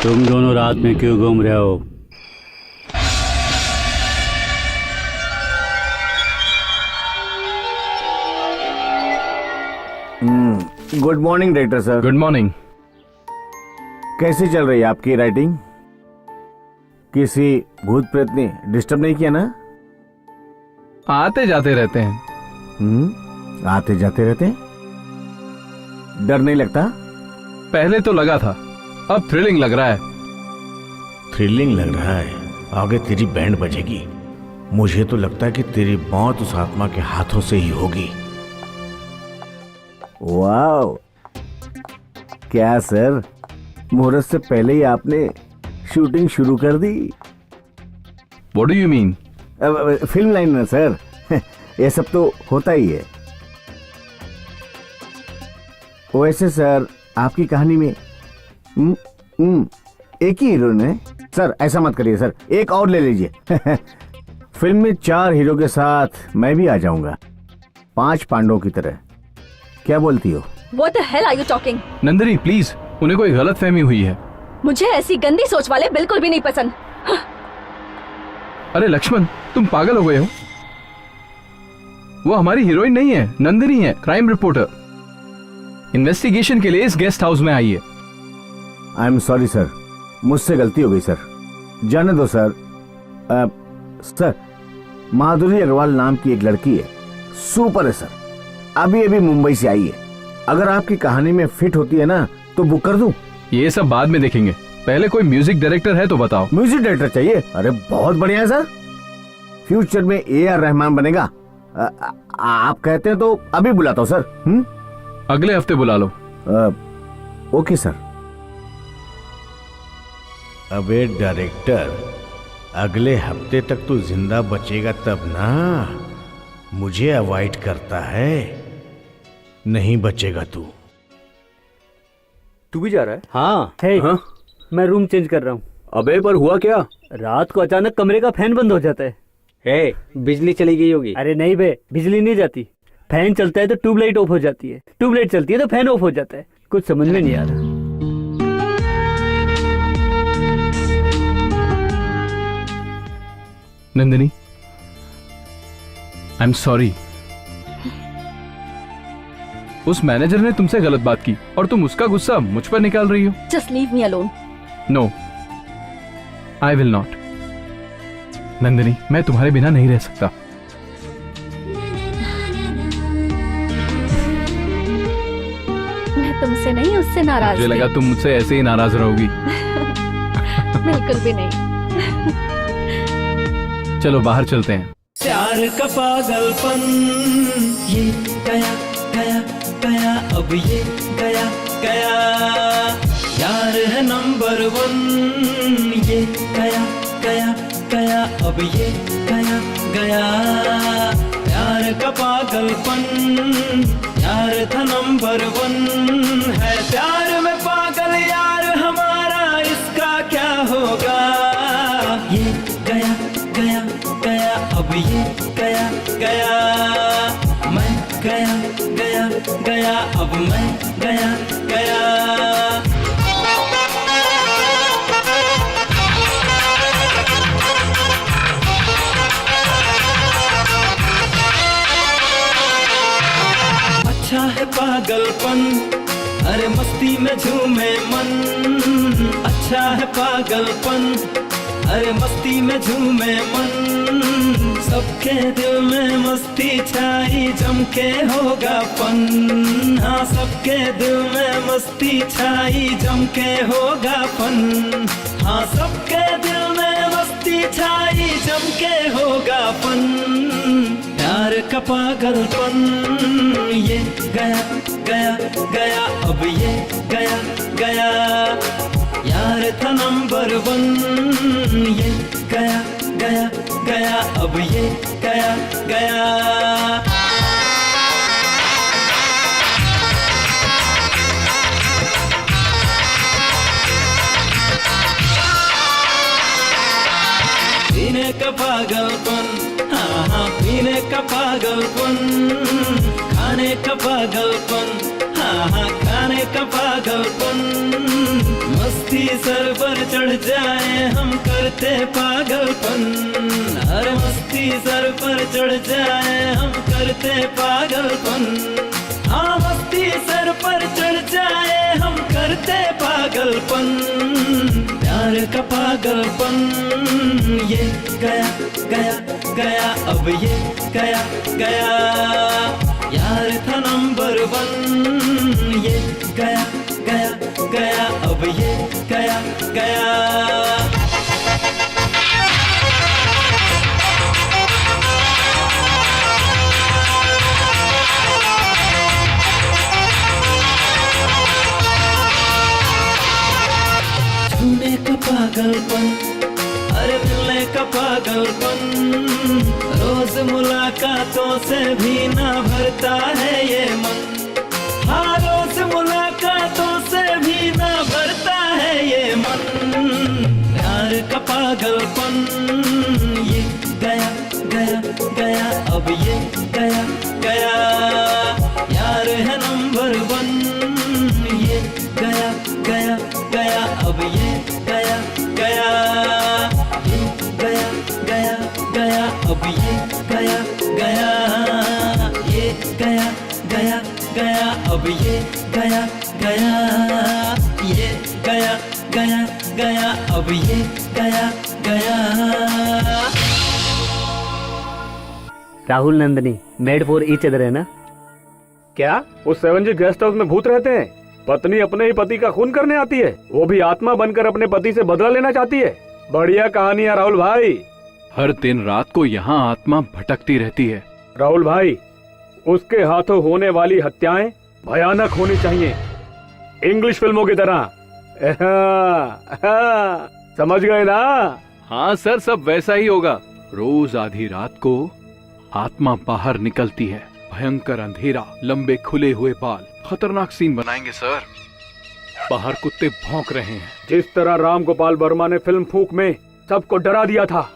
तुम दोनों रात में क्यों घूम रहे हो? Good morning director sir. Good morning. कैसी चल रही है आपकी राइटिंग? किसी भूत प्रेत ने डिस्टर्ब नहीं किया ना? आते जाते रहते हैं। आते जाते रहते हैं? डर नहीं लगता? पहले तो लगा था, अब थ्रिलिंग लग रहा है। थ्रिलिंग लग रहा है? आगे तेरी बैंड बजेगी। मुझे तो लगता है कि तेरी मौत उस आत्मा के हाथों से ही होगी। वाह, क्या सर, मुहूर्त से पहले ही आपने शूटिंग शुरू कर दी। What do you mean? Film line में सर, ये सब तो होता ही है। वैसे सर, आपकी कहानी में एक ही हीरोइन है सर। ऐसा मत करिए सर, एक और ले लीजिए। फिल्म में 4 हीरो के साथ मैं भी आ जाऊंगा, 5 पांडवों की तरह। क्या बोलती हो? What the hell are you talking? Nandini please, उन्हें कोई गलत फहमी हुई है। मुझे ऐसी गंदी सोच वाले बिल्कुल भी नहीं पसंद। अरे लक्ष्मण, तुम पागल हो गए हो? वो हमारी हीरोइन नहीं है, नंदिनी है, क्राइम रिपोर्टर। इन्वेस्टिगेशन के लिए इस गेस्ट हाउस में आई है। आई एम सॉरी सर, मुझसे गलती हो गई सर। जाने दो सर। सर, माधुरी अग्रवाल नाम की एक लड़की है, सुपर है सर। अभी अभी मुंबई से आई है। अगर आपकी कहानी में फिट होती है ना तो बुक कर दूं। ये सब बाद में देखेंगे, पहले कोई म्यूजिक डायरेक्टर है तो बताओ। म्यूजिक डायरेक्टर चाहिए? अरे बहुत बढ़िया है सर, फ्यूचर में AR रहमान बनेगा। आप कहते हैं तो अभी बुलाता हूँ सर। अगले हफ्ते बुला लो। Okay sir. अबे डायरेक्टर, अगले हफ्ते तक तू जिंदा बचेगा तब ना। मुझे अवॉइड करता है, नहीं बचेगा तू। तू भी जा रहा है? हाँ, हाँ? मैं रूम चेंज कर रहा हूँ। अबे पर हुआ क्या? रात को अचानक कमरे का फैन बंद हो जाता है। बिजली चली गई होगी। अरे नहीं बे, बिजली नहीं जाती। फैन चलता है तो ट्यूबलाइट ऑफ हो जाती है, ट्यूबलाइट चलती है तो फैन ऑफ हो जाता है। कुछ समझ में नहीं आ रहा। Nandini, I am sorry. उस मैनेजर ने तुमसे गलत बात की और तुम उसका गुस्सा मुझ पर निकाल रही हो। Just leave me alone. No, I will not. Nandini, मैं तुम्हारे बिना नहीं रह सकता। मैं तुमसे नहीं, उससे नाराज मुझे लगा तुम मुझसे ऐसे ही नाराज रहोगी। बिल्कुल भी नहीं। चलो बाहर चलते हैं। प्यार का पागलपन ये गया गया गया, अब ये गया गया। यार है नंबर 1 ये गया गया गया, अब ये गया गया। प्यार का पागलपन यार था नंबर 1, है प्यार में पागल यार हमारा, इसका क्या होगा। ये गया गया गया, अब ये गया गया। गया अब मैं गया गया। अच्छा है पागलपन, अरे मस्ती में झूमे मन। अच्छा है पागलपन, अरे मस्ती में झूमे मन। सबके दिल में मस्ती छाई, जम के होगा फन। हाँ सबके दिल में मस्ती छाई, जम के होगा फन। हाँ सबके दिल में मस्ती छाई, जम के होगा फन। प्यार का पागलपन, ये गया गया गया अब ये गया गया। यार था नंबर 1, ये गया गया गया अब ये गया गया। पीने का पागलपन, हाँ हाँ पीने का पागलपन। खाने का पागलपन, हाँ हाँ खाने का पागलपन। मस्ती सर पर चढ़ जाए हम करते पागलपन। हर मस्ती सर पर चढ़ जाए हम करते पागलपन। हाँ मस्ती सर पर चढ़ जाए हम करते पागलपन। प्यार का पागलपन, ये गया गया गया अब ये गया गया। यार था नंबर 1, ये गया गया गया अब ये गया गया। छूने का पागलपन, अरे मिलने का पागलपन। रोज मुलाकातों से भी ना भरता है ये मन। हाँ रोज मुलाकातों से भी ना भरता है ये मन। प्यार का पागलपन, ये गया गया गया अब ये गया गया। यार है नंबर 1, ये गया गया गया अब ये गया गया। ये गया गया गया अब ये गया गया। ये गया गया गया अब ये गया गया। ये गया गया गया अब ये गया गया। Rahul Nandini made for each other है ना? क्या उस 7G गेस्ट हाउस में भूत रहते हैं? पत्नी अपने ही पति का खून करने आती है, वो भी आत्मा बनकर अपने पति से बदला लेना चाहती है। बढ़िया कहानी है राहुल भाई। हर दिन रात को यहाँ आत्मा भटकती रहती है। राहुल भाई, उसके हाथों होने वाली हत्याएं भयानक होनी चाहिए, इंग्लिश फिल्मों की तरह। समझ गए ना? हाँ सर, सब वैसा ही होगा। रोज आधी रात को आत्मा बाहर निकलती है, भयंकर अंधेरा, लंबे खुले हुए बाल, खतरनाक सीन बनाएंगे सर। बाहर कुत्ते भौंक रहे हैं। जिस तरह राम गोपाल वर्मा ने फिल्म फूंक में सबको डरा दिया था,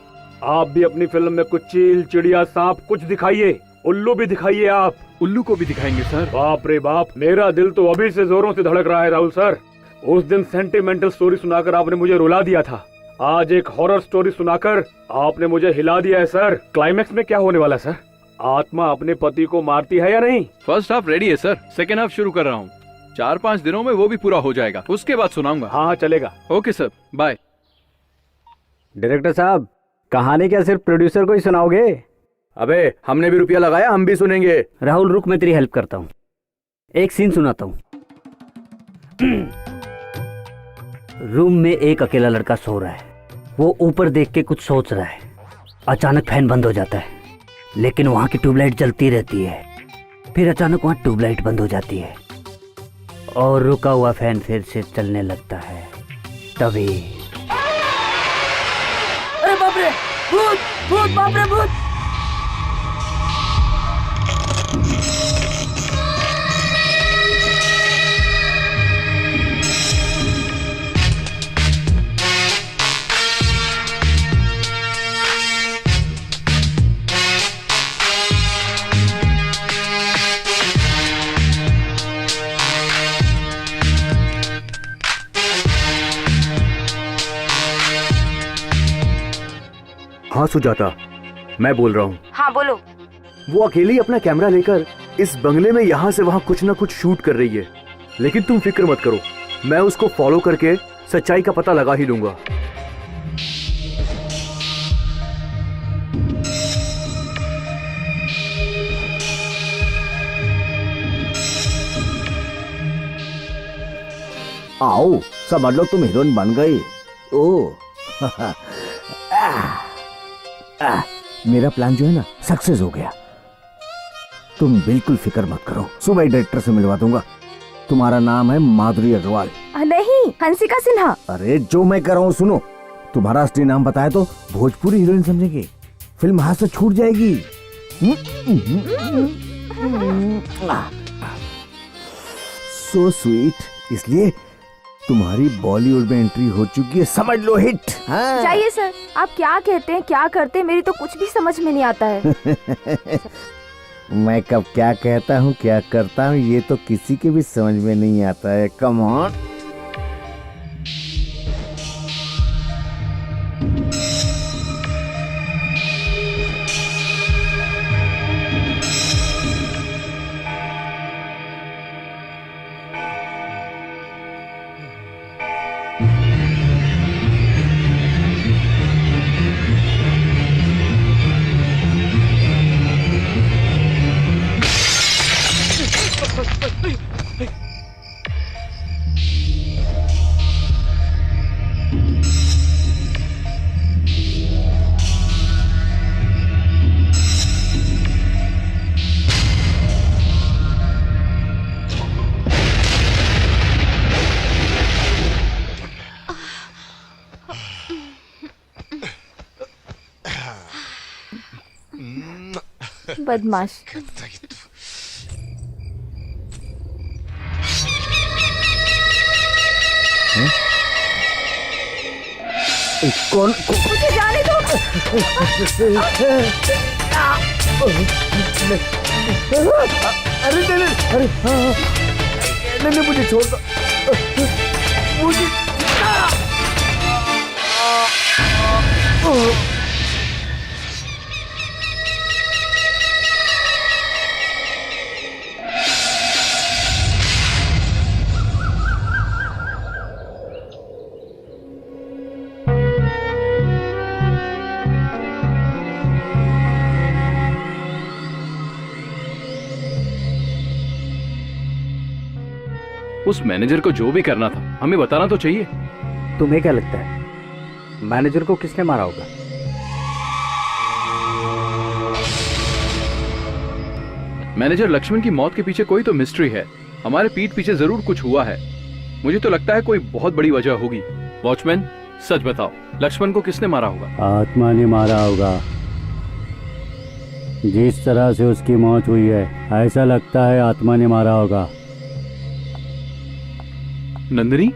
आप भी अपनी फिल्म में कुछ चील, चिड़िया, सांप कुछ दिखाइए। उल्लू भी दिखाइए। आप उल्लू को भी दिखाएंगे सर? बाप रे बाप, मेरा दिल तो अभी से जोरों से धड़क रहा है राहुल सर। उस दिन सेंटिमेंटल स्टोरी सुनाकर आपने मुझे रुला दिया था, आज एक हॉरर स्टोरी सुनाकर आपने मुझे हिला दिया है सर। क्लाइमेक्स में क्या होने वाला है सर? आत्मा अपने पति को मारती है या नहीं? फर्स्ट हाफ रेडी है सर, सेकेंड हाफ शुरू कर रहा हूँ। 4-5 दिनों में वो भी पूरा हो जाएगा, उसके बाद सुनाऊंगा। हाँ चलेगा। Okay sir, bye. डायरेक्टर साहब, कहानी क्या सिर्फ प्रोड्यूसर को ही सुनाओगे? अबे हमने भी रुपया लगाया, हम भी सुनेंगे। राहुल रुक, मैं तेरी हेल्प करता हूँ। एक सीन सुनाता हूँ। रूम में एक अकेला लड़का सो रहा है। वो ऊपर देख के कुछ सोच रहा है। अचानक फैन बंद हो जाता है, लेकिन वहां की ट्यूबलाइट जलती रहती है। फिर अचानक वहां ट्यूबलाइट बंद हो जाती है और रुका हुआ फैन फिर से चलने लगता है। तभी अरे बाप रे, भूत भूत, बाप रे भूत। हाँ सुजाता, मैं बोल रहा हूँ। हाँ बोलो। वो अकेली अपना कैमरा लेकर इस बंगले में यहाँ से वहाँ कुछ ना कुछ शूट कर रही है, लेकिन तुम फिक्र मत करो, मैं उसको फॉलो करके सच्चाई का पता लगा ही लूंगा। आओ समझ लो तुम हीरोइन बन गई। ओ मेरा प्लान जो है ना सक्सेस हो गया। तुम बिल्कुल फिक्र मत करो, सुबह ही डायरेक्टर से मिलवा दूंगा। तुम्हारा नाम है माधुरी अग्रवाल। नहीं, हंसिका सिन्हा। अरे जो मैं कह रहा हूँ सुनो, तुम्हारा असली नाम बताया तो भोजपुरी हीरोइन समझेंगे, फिल्म हाथ से छूट जाएगी। सो स्वीट, इसलिए तुम्हारी बॉलीवुड में एंट्री हो चुकी है, समझ लो हिट। हाँ। जाइए सर, आप क्या कहते हैं क्या करते हैं मेरी तो कुछ भी समझ में नहीं आता है। मैं कब क्या कहता हूँ क्या करता हूँ ये तो किसी के भी समझ में नहीं आता है। Come on. बदमाश। कौन मुझे जाने दो। अरे नहीं, अरे नहीं, मुझे छोड़ दो। मुझे उस मैनेजर को जो भी करना था हमें बताना तो चाहिए। तुम्हें क्या लगता है मैनेजर को किसने मारा होगा? मैनेजर लक्ष्मण की मौत के पीछे कोई तो मिस्ट्री है। हमारे पीठ पीछे जरूर कुछ हुआ है। मुझे तो लगता है कोई बहुत बड़ी वजह होगी। वॉचमैन सच बताओ, लक्ष्मण को किसने मारा होगा? आत्मा ने मारा होगा। जिस तरह से उसकी मौत हुई है ऐसा लगता है आत्मा ने मारा होगा। नंदिनी,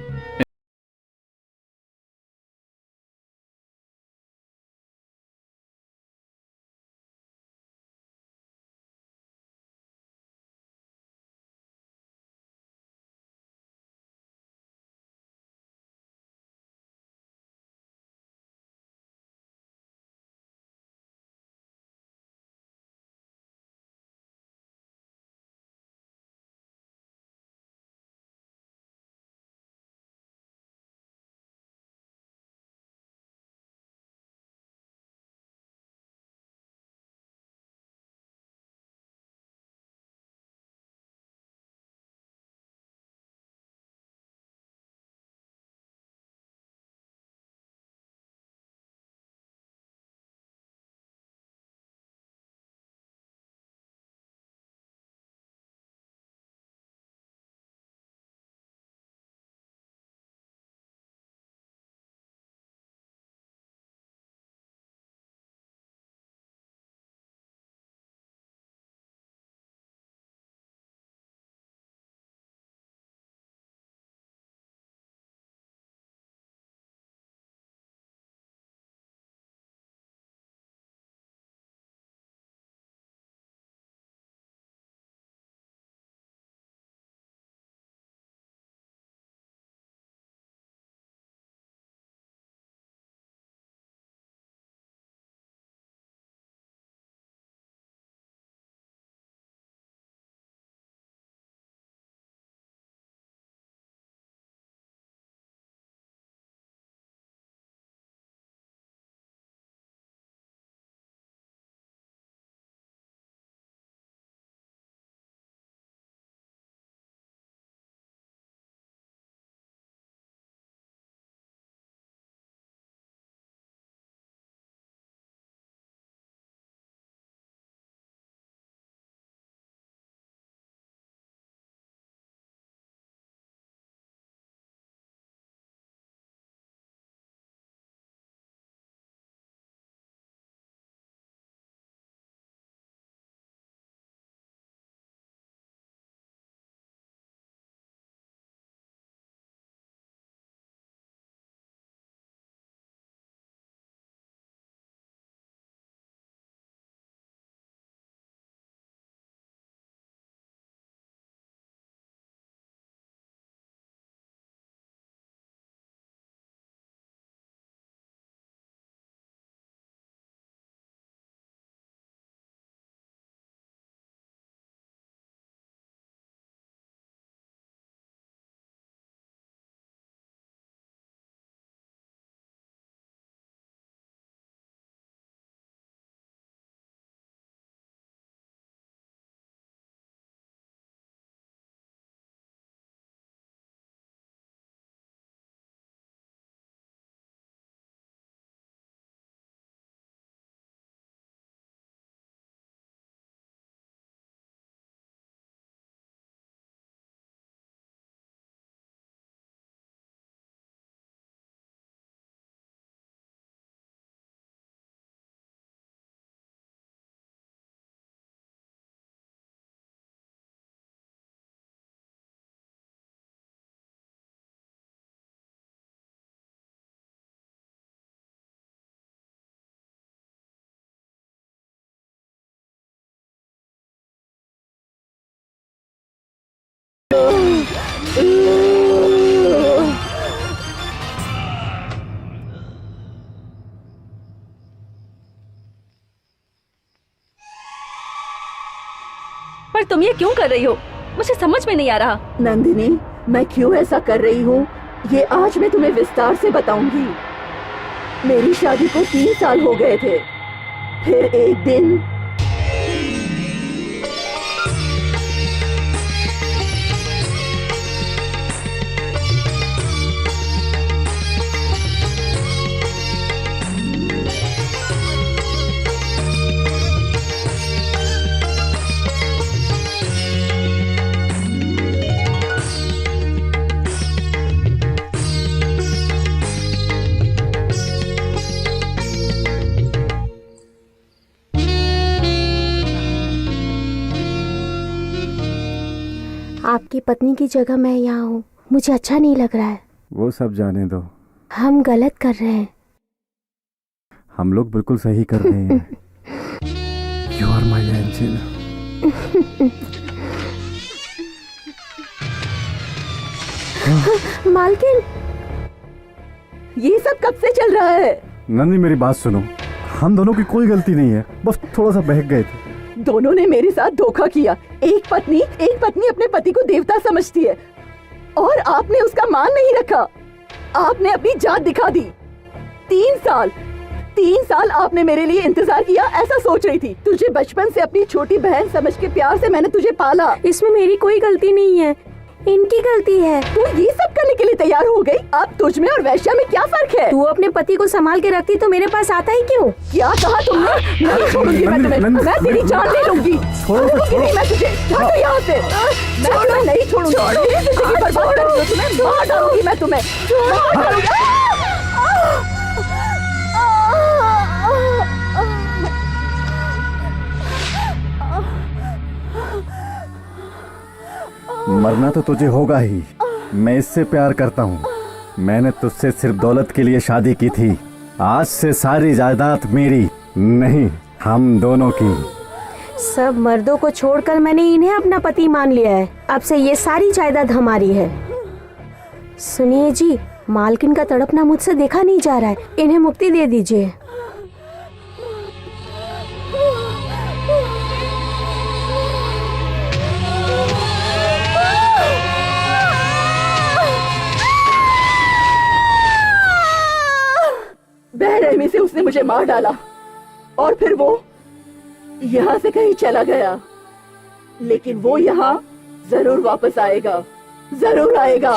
पर तुम ये क्यों कर रही हो? मुझे समझ में नहीं आ रहा। नंदिनी, मैं क्यों ऐसा कर रही हूँ ये आज मैं तुम्हें विस्तार से बताऊंगी। मेरी शादी को 3 साल हो गए थे। फिर एक दिन आपकी पत्नी की जगह मैं यहाँ हूँ, मुझे अच्छा नहीं लग रहा है। वो सब जाने दो, हम गलत कर रहे हैं। हम लोग बिल्कुल सही कर रहे हैं। You are my angel. मालकिन, ये सब कब से चल रहा है? नंदी मेरी बात सुनो, हम दोनों की कोई गलती नहीं है, बस थोड़ा सा बहक गए थे। दोनों ने मेरे साथ धोखा किया। एक पत्नी अपने पति को देवता समझती है और आपने उसका मान नहीं रखा। आपने अपनी जात दिखा दी। 3 साल आपने मेरे लिए इंतजार किया, ऐसा सोच रही थी। तुझे बचपन से अपनी छोटी बहन समझ के प्यार से मैंने तुझे पाला। इसमें मेरी कोई गलती नहीं है, इनकी गलती है। तू ये सब करने के लिए तैयार हो गई? अब तुझ में और वैश्या में क्या फर्क है? तू अपने पति को संभाल के रखती तो मेरे पास आता ही क्यों? क्या कहा तुमने? नहीं छोड़ूंगी मैं तुम्हें, मैं तेरी जान ले लूंगी। छोड़ूंगी नहीं मैं तुझे, हटो यहाँ से। मैं तुम्हें नहीं छोड़ूंगी, मेरी जिंदगी बर्बाद कर दो तुम्हें, मार डालूंगी मैं तुम्हें, मार डालूंगी। मरना तो तुझे होगा ही। मैं इससे प्यार करता हूँ। मैंने तुझसे सिर्फ दौलत के लिए शादी की थी। आज से सारी जायदाद मेरी नहीं, हम दोनों की। सब मर्दों को छोड़कर मैंने इन्हें अपना पति मान लिया है। अब से ये सारी जायदाद हमारी है। सुनिए जी, मालकिन का तड़पना मुझसे देखा नहीं जा रहा है, इन्हें मुक्ति दे दीजिए। बेरहमी से उसने मुझे मार डाला और फिर वो यहाँ से कहीं चला गया, लेकिन वो यहाँ जरूर वापस आएगा, जरूर आएगा।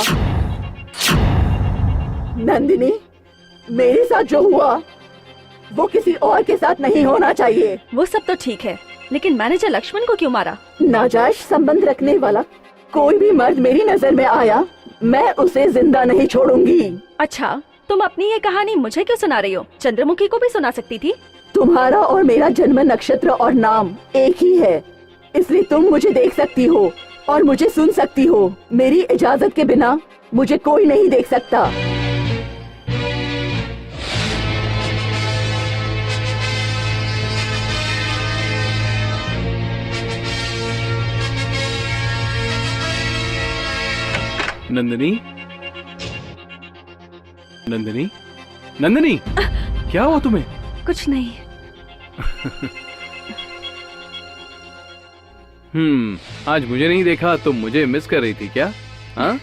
नंदिनी, मेरे साथ जो हुआ वो किसी और के साथ नहीं होना चाहिए। वो सब तो ठीक है, लेकिन मैनेजर लक्ष्मण को क्यों मारा? नाजायज संबंध रखने वाला कोई भी मर्द मेरी नजर में आया, मैं उसे जिंदा नहीं छोड़ूंगी। अच्छा, तुम अपनी ये कहानी मुझे क्यों सुना रही हो? चंद्रमुखी को भी सुना सकती थी। तुम्हारा और मेरा जन्म नक्षत्र और नाम एक ही है, इसलिए तुम मुझे देख सकती हो और मुझे सुन सकती हो। मेरी इजाजत के बिना मुझे कोई नहीं देख सकता। नंदिनी, नंदिनी, नंदिनी, क्या हुआ तुम्हें? कुछ नहीं। आज मुझे नहीं देखा तो मुझे मिस कर रही थी क्या? हाँ?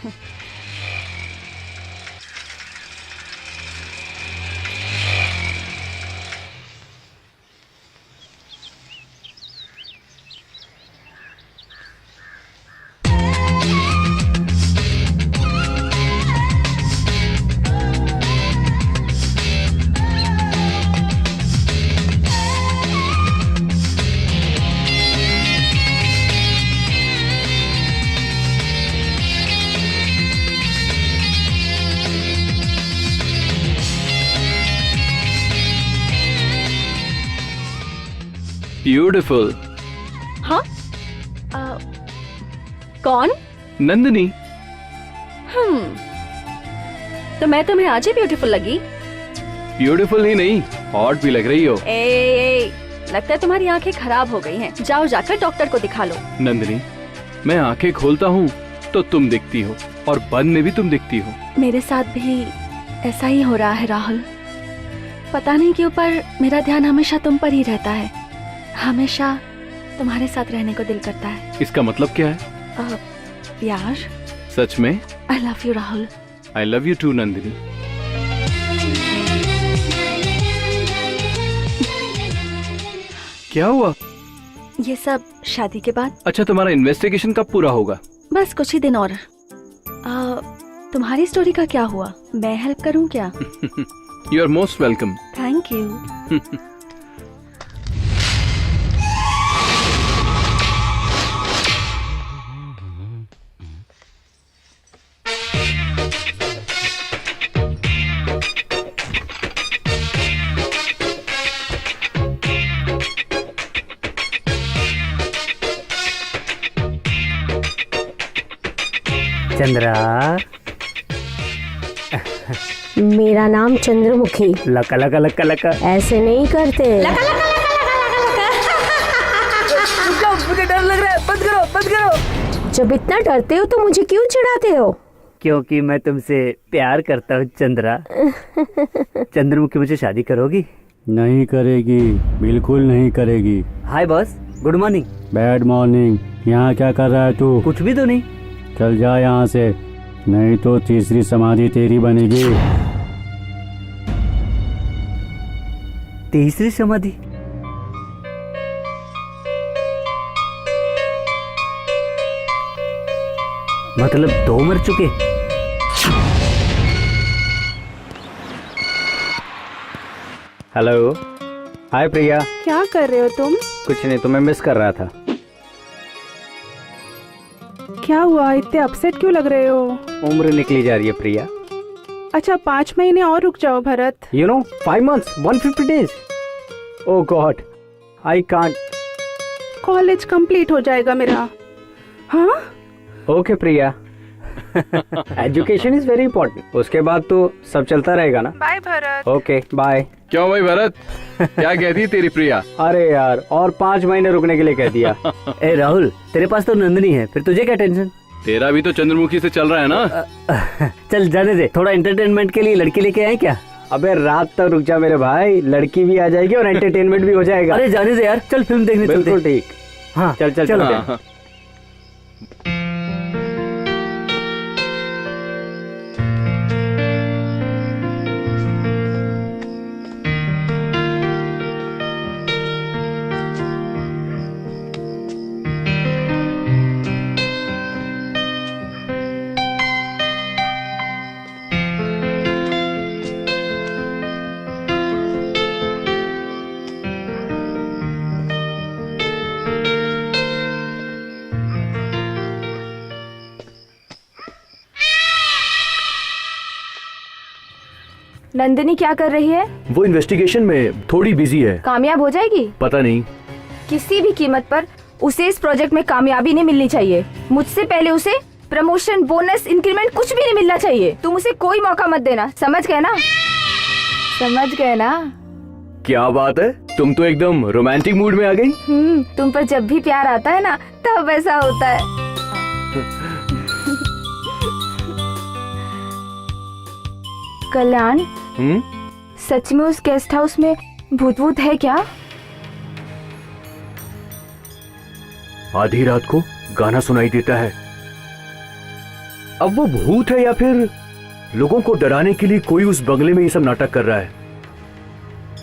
ब्यूटिफुल। हाँ? कौन? नंदिनी। तो मैं तुम्हें आज ही ब्यूटीफुल लगी? ब्यूटीफुल ही नहीं, हॉट भी लग रही हो। लगता है तुम्हारी आंखें खराब हो गई हैं। जाओ जाकर डॉक्टर को दिखा लो। नंदिनी, मैं आंखें खोलता हूँ तो तुम दिखती हो और बंद में भी तुम दिखती हो। मेरे साथ भी ऐसा ही हो रहा है राहुल। पता नहीं क्यों पर मेरा ध्यान हमेशा तुम पर ही रहता है, हमेशा तुम्हारे साथ रहने को दिल करता है। इसका मतलब क्या है? प्यार। सच में? I love you Rahul. I love you too Nandini. क्या हुआ? ये सब शादी के बाद। अच्छा, तुम्हारा इन्वेस्टिगेशन कब पूरा होगा? बस कुछ ही दिन और। तुम्हारी स्टोरी का क्या हुआ? मैं हेल्प करूं क्या? You are most welcome. Thank you. Chandra. मेरा नाम चंद्रमुखी। लका लका लका लका। ऐसे नहीं करते। मुझे डर लग रहा है, बंद करो बंद करो। जब इतना डरते हो तो मुझे क्यों चिढ़ाते हो? क्योंकि मैं तुमसे प्यार करता हूँ चंद्रा। चंद्रमुखी, मुझे शादी करोगी? नहीं करेगी, बिल्कुल नहीं करेगी। Hi boss, good morning. Bad morning. यहाँ क्या कर रहा है तू? कुछ भी तो नहीं। चल जा यहाँ से, नहीं तो तीसरी समाधि तेरी बनेगी। तीसरी समाधि? मतलब 2 मर चुके? हेलो। हाय प्रिया। क्या कर रहे हो तुम? कुछ नहीं, तुम्हें मिस कर रहा था। क्या हुआ, इतने अपसेट क्यों लग रहे हो? उम्र निकली जा रही है प्रिया। अच्छा 5 महीने और रुक जाओ Bharat. You know 5 months 150 days। Oh god, I can't. College complete हो जाएगा मेरा। हाँ? Okay Priya. Education is very important, उसके बाद तो सब चलता रहेगा ना। बाय भरत। Okay bye. क्यों भाई भरत, क्या कहती तेरी प्रिया? अरे यार, और 5 महीने रुकने के लिए कह दिया। ए राहुल, तेरे पास तो नंदिनी है, फिर तुझे क्या टेंशन? तेरा भी तो चंद्रमुखी से चल रहा है ना। चल जाने दे, थोड़ा एंटरटेनमेंट के लिए लड़की लेके आए क्या? अबे रात तक रुक जा मेरे भाई, लड़की भी आ जाएगी और एंटरटेनमेंट भी हो जाएगा। अरे जाने दे यार, चल फिल्म देखने चलते। बिल्कुल ठीक। हाँ चल चल चलते हैं। नंदिनी क्या कर रही है? वो इन्वेस्टिगेशन में थोड़ी बिजी है। कामयाब हो जाएगी? पता नहीं। किसी भी कीमत पर उसे इस प्रोजेक्ट में कामयाबी नहीं मिलनी चाहिए। मुझसे पहले उसे प्रमोशन, बोनस, इंक्रीमेंट कुछ भी नहीं मिलना चाहिए। तुम उसे कोई मौका मत देना, समझ गए ना? समझ गए ना? क्या बात है, तुम तो एकदम रोमांटिक मूड में आ गई। तुम पर जब भी प्यार आता है ना, तब ऐसा होता है। कल्याण, सच में उस गेस्ट हाउस में भूत है क्या? आधी रात को गाना सुनाई देता है। अब वो भूत है या फिर लोगों को डराने के लिए कोई उस बंगले में ये सब नाटक कर रहा है,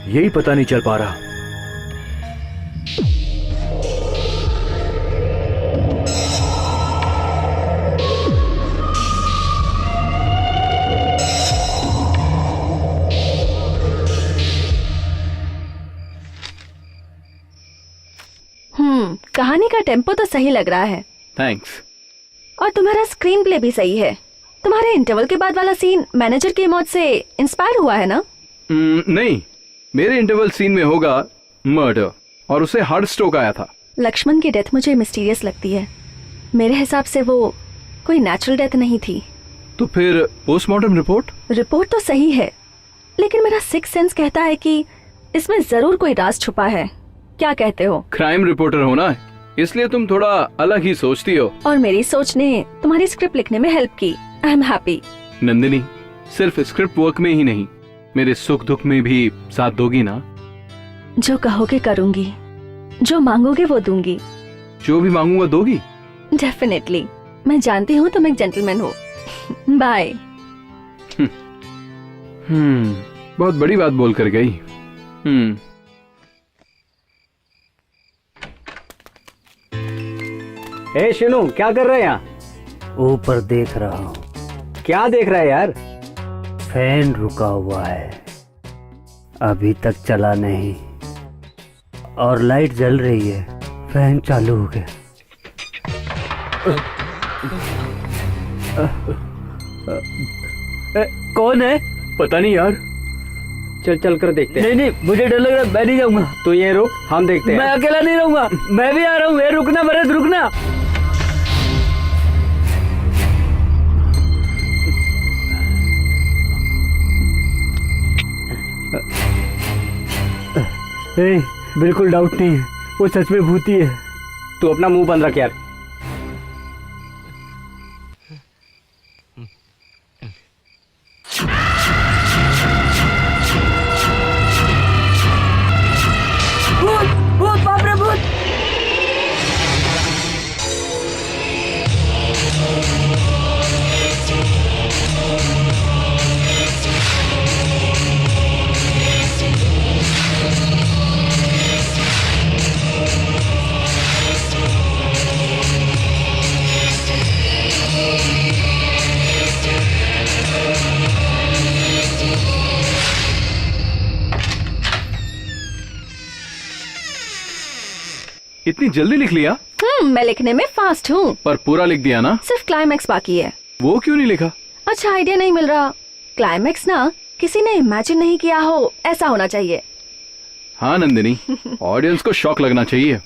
यही पता नहीं चल पा रहा। कहानी का टेम्पो तो सही लग रहा है। थैंक्स। और तुम्हारा स्क्रीन प्ले भी सही है। तुम्हारे इंटरवल के बाद वाला सीन मैनेजर की मौत से इंस्पायर हुआ है ना? नहीं, मेरे इंटरवल सीन में होगा मर्डर, और उसे हार्ट स्ट्रोक आया था। लक्ष्मण की डेथ मुझे मिस्टीरियस लगती है। मेरे हिसाब से वो कोई नेचुरल डेथ नहीं थी। तो फिर पोस्टमार्टम रिपोर्ट तो सही है, लेकिन मेरा सिक्स सेंस कहता है कि इसमें जरूर कोई राज छुपा है। क्या कहते हो? क्राइम रिपोर्टर हो ना, इसलिए तुम थोड़ा अलग ही सोचती हो। और मेरी सोच ने तुम्हारी स्क्रिप्ट लिखने में हेल्प की। I am happy. नंदिनी, सिर्फ स्क्रिप्ट वर्क में ही नहीं, मेरे सुख दुख में भी साथ दोगी ना? जो कहोगे करूंगी। जो मांगोगे वो दूंगी। जो भी मांगूंगा दोगी? डेफिनेटली। मैं जानती हूँ तुम एक जेंटलमैन हो। बाय। बहुत बड़ी बात बोल कर गई। ए शिनू, क्या कर रहे हैं यहाँ? ऊपर देख रहा हूँ। क्या देख रहा है यार? फैन रुका हुआ है, अभी तक चला नहीं, और लाइट जल रही है, फैन चालू हो गया। कौन है? पता नहीं यार। चल चल कर देखते हैं। नहीं, मुझे डर लग रहा है, मैं नहीं जाऊंगा। तो ये रुक, हम देखते हैं। मैं अकेला नहीं रहूंगा, मैं भी आ रहा हूँ। रुकना भरत, रुकना। बिल्कुल डाउट नहीं है, वो सच में भूती है। तू अपना मुंह बंद रख यार। भूत, भूत, बाप रे भूत। इतनी जल्दी लिख लिया? मैं लिखने में फास्ट हूँ। पर पूरा लिख दिया ना? सिर्फ क्लाइमैक्स बाकी है। वो क्यों नहीं लिखा? अच्छा आइडिया नहीं मिल रहा। क्लाइमैक्स ना किसी ने इमेजिन नहीं किया हो, ऐसा होना चाहिए। हाँ नंदिनी, ऑडियंस को शॉक लगना चाहिए।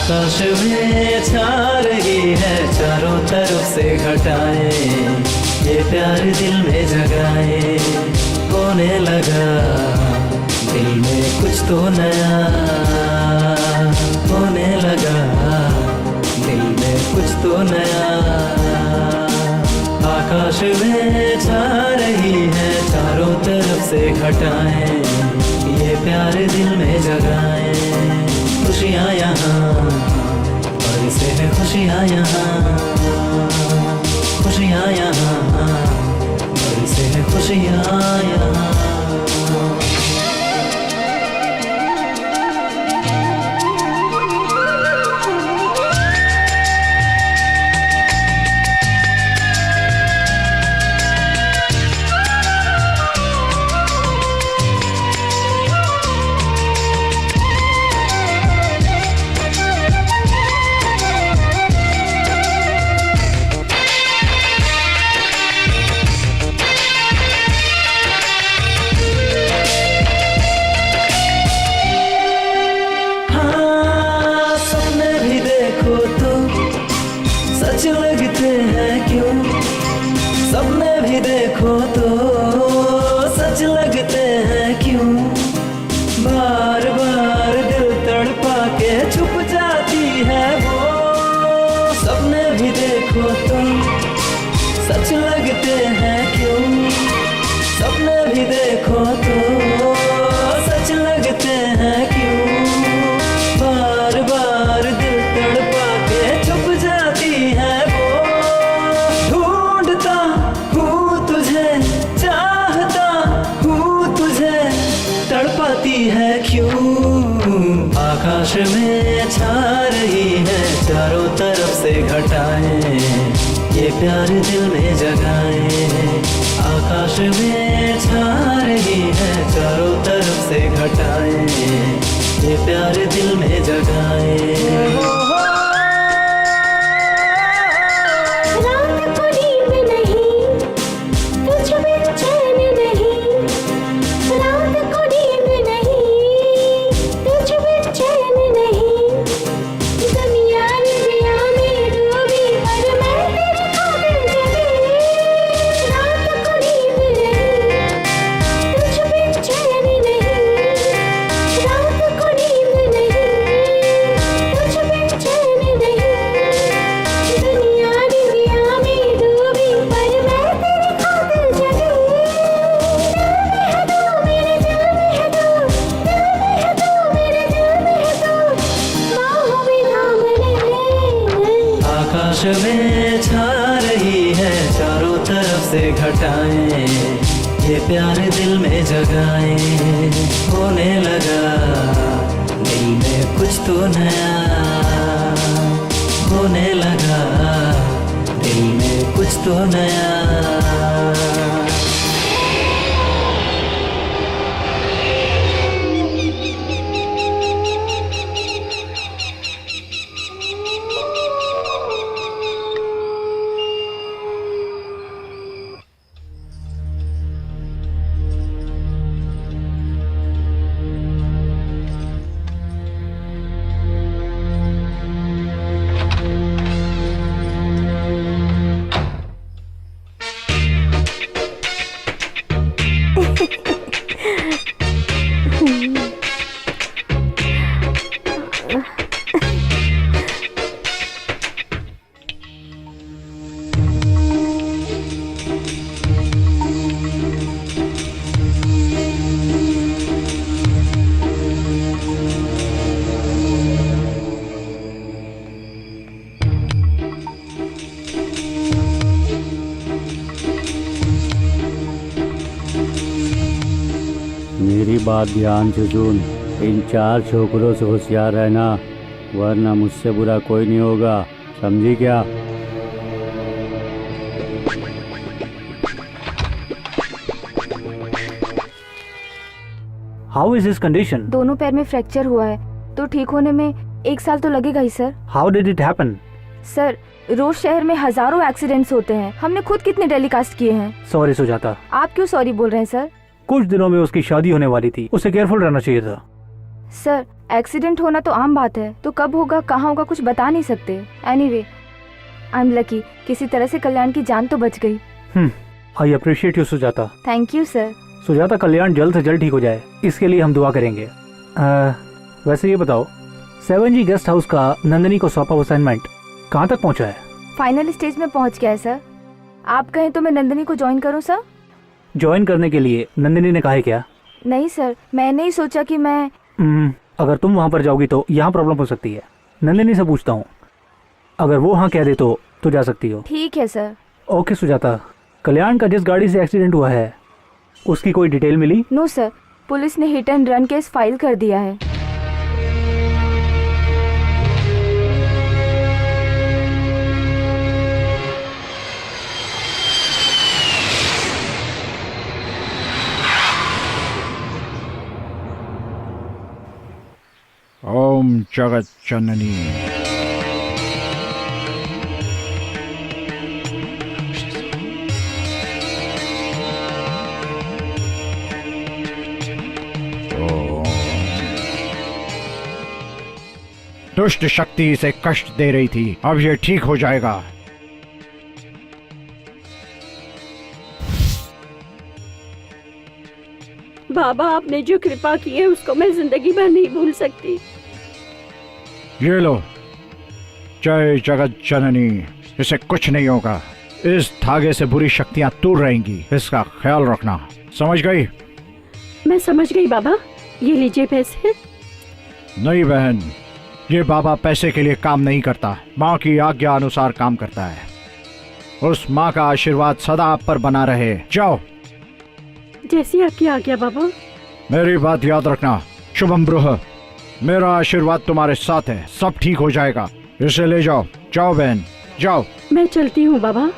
आकाश में छा रही है चारों तरफ से घटाएं, ये प्यार दिल में जगाए, होने लगा दिल में कुछ तो नया, होने लगा दिल में कुछ तो नया। आकाश में छा रही है चारों तरफ से घटाएं, ये प्यार दिल में जगाए, खुशियाँ यहाँ बरसे हैं, खुशियाँ यहाँ, खुशियाँ यहाँ बरसे हैं, खुशियाँ यहाँ। सपने भी देखो तो सच लगते हैं क्यों, बार बार दिल तड़पा के छुप जाती है वो। सपने भी देखो तो सच लगते हैं क्यों, सपने भी देखो तो सच लगते हैं क्यों, बार बार दिल तड़पा के छुप जाती है वो। तड़पाती है क्यों, आकाश में छा रही है चारों तरफ से घटाएं, ये प्यार दिल में जगाए। आकाश में छा रही है चारों तरफ से घटाएं, ये प्यार दिल में जगाए। आकाश में छा रही है चारों तरफ से घटाएं, ये प्यार दिल में जगाए, होने लगा दिल में कुछ तो नया, होने लगा दिल में कुछ तो नया। मेरी बात ध्यान से सुन, इन 4 छोकरों से होशियार रहना, वरना मुझसे बुरा कोई नहीं होगा, समझी क्या? How is his condition? दोनों पैर में फ्रैक्चर हुआ है, तो ठीक होने में 1 साल तो लगेगा ही sir. How did it happen? Sir, रोज शहर में हजारों एक्सीडेंट्स होते हैं, हमने खुद कितने टेलीकास्ट किए हैं। सॉरी सुजाता। आप क्यों सॉरी बोल रहे हैं सर? कुछ दिनों में उसकी शादी होने वाली थी, उसे केयरफुल रहना चाहिए था। सर एक्सीडेंट होना तो आम बात है, तो कब होगा कहाँ होगा कुछ बता नहीं सकते। एनीवे आई एम लकी, किसी तरह से कल्याण की जान तो बच गई। I appreciate you Sujata. Thank you sir. Sujata, Kalyan जल्द से जल्द ठीक हो जाए, इसके लिए हम दुआ करेंगे। वैसे ये बताओ, 7G गेस्ट हाउस का नंदिनी को सौंपा असाइनमेंट कहाँ तक पहुँचा है? फाइनल स्टेज में पहुंच गया है सर। आप कहें तो मैं नंदिनी को ज्वाइन करूं सर? ज्वाइन करने के लिए नंदिनी ने कहा है क्या? नहीं सर, मैंने ही सोचा कि मैं अगर तुम वहाँ पर जाओगी तो यहाँ प्रॉब्लम हो सकती है। नंदिनी से पूछता हूँ, अगर वो हाँ कह दे तो जा सकती हो। ठीक है सर। ओके सुजाता, कल्याण का जिस गाड़ी से एक्सीडेंट हुआ है उसकी कोई डिटेल मिली? नो सर, पुलिस ने hit and run case file कर दिया है। ओम जगत जननी। दुष्ट शक्ति इसे कष्ट दे रही थी, अब ये ठीक हो जाएगा। बाबा, आपने जो कृपा की है उसको मैं जिंदगी भर नहीं भूल सकती। ये लो, जय जगत जननी, इसे कुछ नहीं होगा। इस धागे से बुरी शक्तियां दूर रहेंगी, इसका ख्याल रखना, समझ गई? मैं समझ गई बाबा, ये लीजिए पैसे। नहीं बहन, ये बाबा पैसे के लिए काम नहीं करता, माँ की आज्ञा अनुसार काम करता है। उस माँ का आशीर्वाद सदा आप पर बना रहे। जाओ। जैसी आपकी आज्ञा बाबा। मेरी बात याद रखना, शुभम ब्रूह, मेरा आशीर्वाद तुम्हारे साथ है, सब ठीक हो जाएगा। इसे ले जाओ। जाओ बहन, जाओ। मैं चलती हूँ बाबा।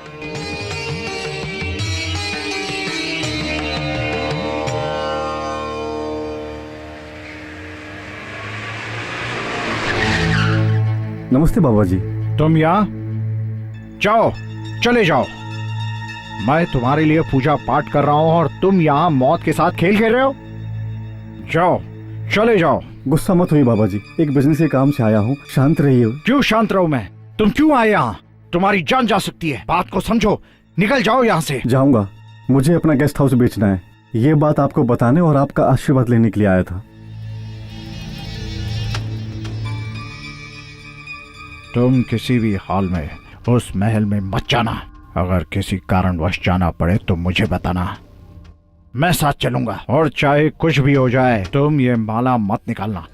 नमस्ते बाबा जी। तुम यहाँ जाओ, चले जाओ। मैं तुम्हारे लिए पूजा पाठ कर रहा हूँ और तुम यहाँ मौत के साथ खेल खेल रहे हो। जाओ, चले जाओ। गुस्सा मत हुई बाबा जी, एक बिजनेस के काम से आया हूँ, शांत रहिए। क्यों शांत रहूं मैं? तुम क्यों आए यहाँ? तुम्हारी जान जा सकती है, बात को समझो। निकल जाओ यहाँ से। जाऊंगा, मुझे अपना गेस्ट हाउस बेचना है। ये बात आपको बताने और आपका आशीर्वाद लेने के लिए आया था। तुम किसी भी हाल में उस महल में मत जाना। अगर किसी कारणवश जाना पड़े तो मुझे बताना, मैं साथ चलूंगा। और चाहे कुछ भी हो जाए, तुम ये माला मत निकालना।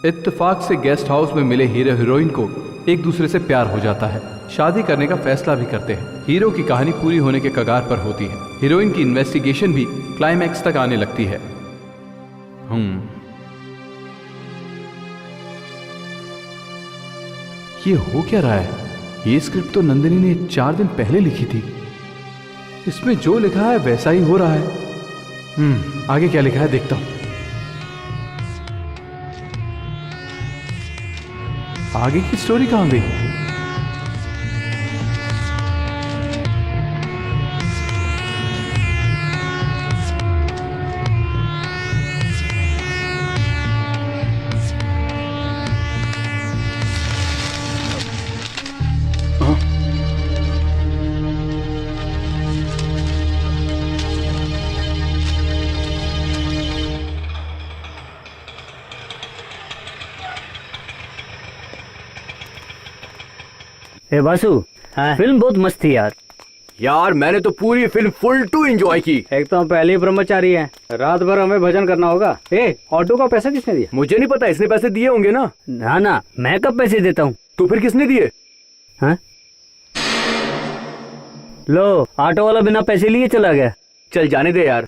इत्तेफाक से गेस्ट हाउस में मिले हीरो हीरोइन को एक दूसरे से प्यार हो जाता है, शादी करने का फैसला भी करते हैं। हीरो की कहानी पूरी होने के कगार पर होती है। हीरोइन की इन्वेस्टिगेशन भी क्लाइमैक्स तक आने लगती है। ये हो क्या रहा है? ये स्क्रिप्ट तो नंदिनी ने 4 दिन पहले लिखी थी। इसमें जो लिखा है वैसा ही हो रहा है। आगे क्या लिखा है देखता हूं। आगे की स्टोरी कहां गई? ए बासु, फिल्म बहुत मस्त थी यार। यार मैंने तो पूरी फिल्म फुल टू एंजॉय की। एक तो हम पहले ही ब्रह्मचारी हैं, रात भर हमें भजन करना होगा। ऑटो का पैसा किसने दिया? मुझे नहीं पता, इसने पैसे दिए होंगे ना। ना ना, मैं कब पैसे देता हूँ? तो फिर किसने दिए? हाँ? लो, ऑटो वाला बिना पैसे लिए चला गया। चल जाने दे यार।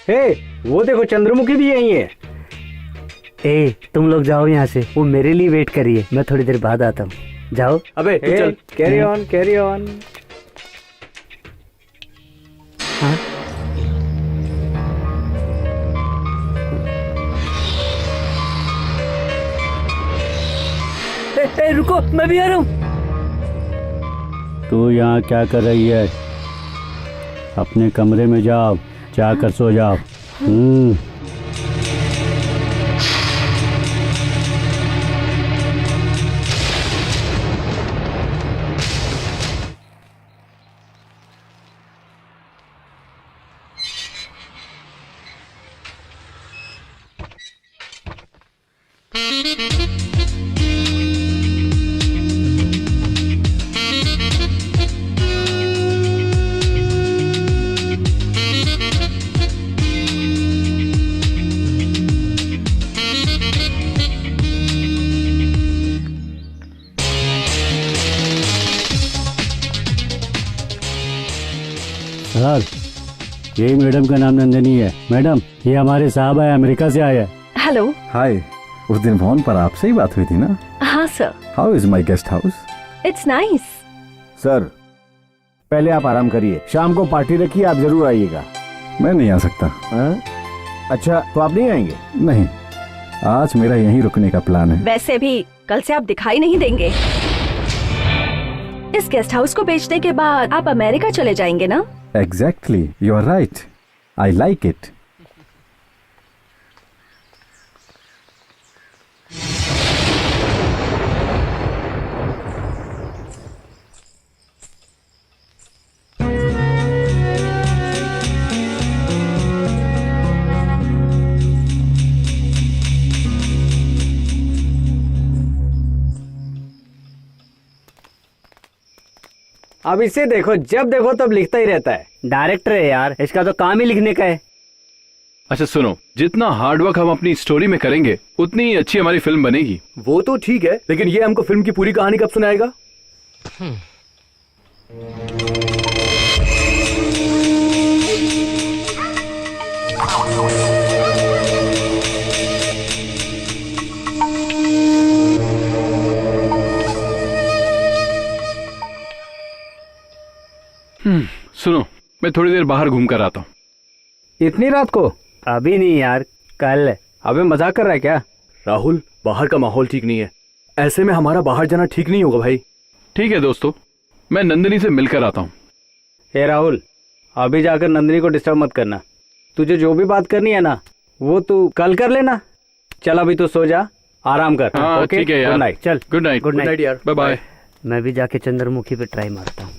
वो देखो चंद्रमुखी भी यही है। ए तुम लोग जाओ यहाँ से, वो मेरे लिए वेट करिए, मैं थोड़ी देर बाद आता हूँ। जाओ। अबे तू चल। Carry on carry on. रुको, मैं भी आ रहा हूँ। तू यहाँ क्या कर रही है? अपने कमरे में जाओ, जाकर सो जाओ। सर, ये मैडम का नाम नंदिनी है। मैडम, ये हमारे साहब है, अमेरिका से आए हैं। हेलो। हाय, उस दिन फोन पर आपसे ही बात हुई थी ना? हाँ sir. How is my guest house? It's nice. Sir, पहले आप आराम करिए, शाम को पार्टी रखिए, आप जरूर आइएगा। मैं नहीं आ सकता। अच्छा, तो आप नहीं आएंगे? नहीं, आज मेरा यहीं रुकने का प्लान है। वैसे भी कल से आप दिखाई नहीं देंगे। इस गेस्ट हाउस को बेचने के बाद आप अमेरिका चले जाएंगे ना? Exactly, you are right. I like it. अब इसे देखो, जब देखो तब लिखता ही रहता है। डायरेक्टर है यार, इसका तो काम ही लिखने का है। अच्छा सुनो, जितना हार्डवर्क हम अपनी स्टोरी में करेंगे उतनी ही अच्छी हमारी फिल्म बनेगी। वो तो ठीक है, लेकिन ये हमको फिल्म की पूरी कहानी कब सुनाएगा? सुनो, मैं थोड़ी देर बाहर घूम कर आता हूँ। इतनी रात को? अभी नहीं यार, कल। अबे मजाक कर रहा है क्या? राहुल, बाहर का माहौल ठीक नहीं है, ऐसे में हमारा बाहर जाना ठीक नहीं होगा भाई। ठीक है दोस्तों, मैं नंदिनी से मिलकर आता हूँ। हे राहुल, अभी जाकर नंदिनी को डिस्टर्ब मत करना। तुझे जो भी बात करनी है ना, वो तू कल कर लेना। चल अभी तो सो जा, आराम कर। हाँ ठीक है यार। Good night. चल गुड नाइट। गुड नाइट यार, बाय बाय। मैं भी जाके चंद्रमुखी पे ट्राई मारता हूँ।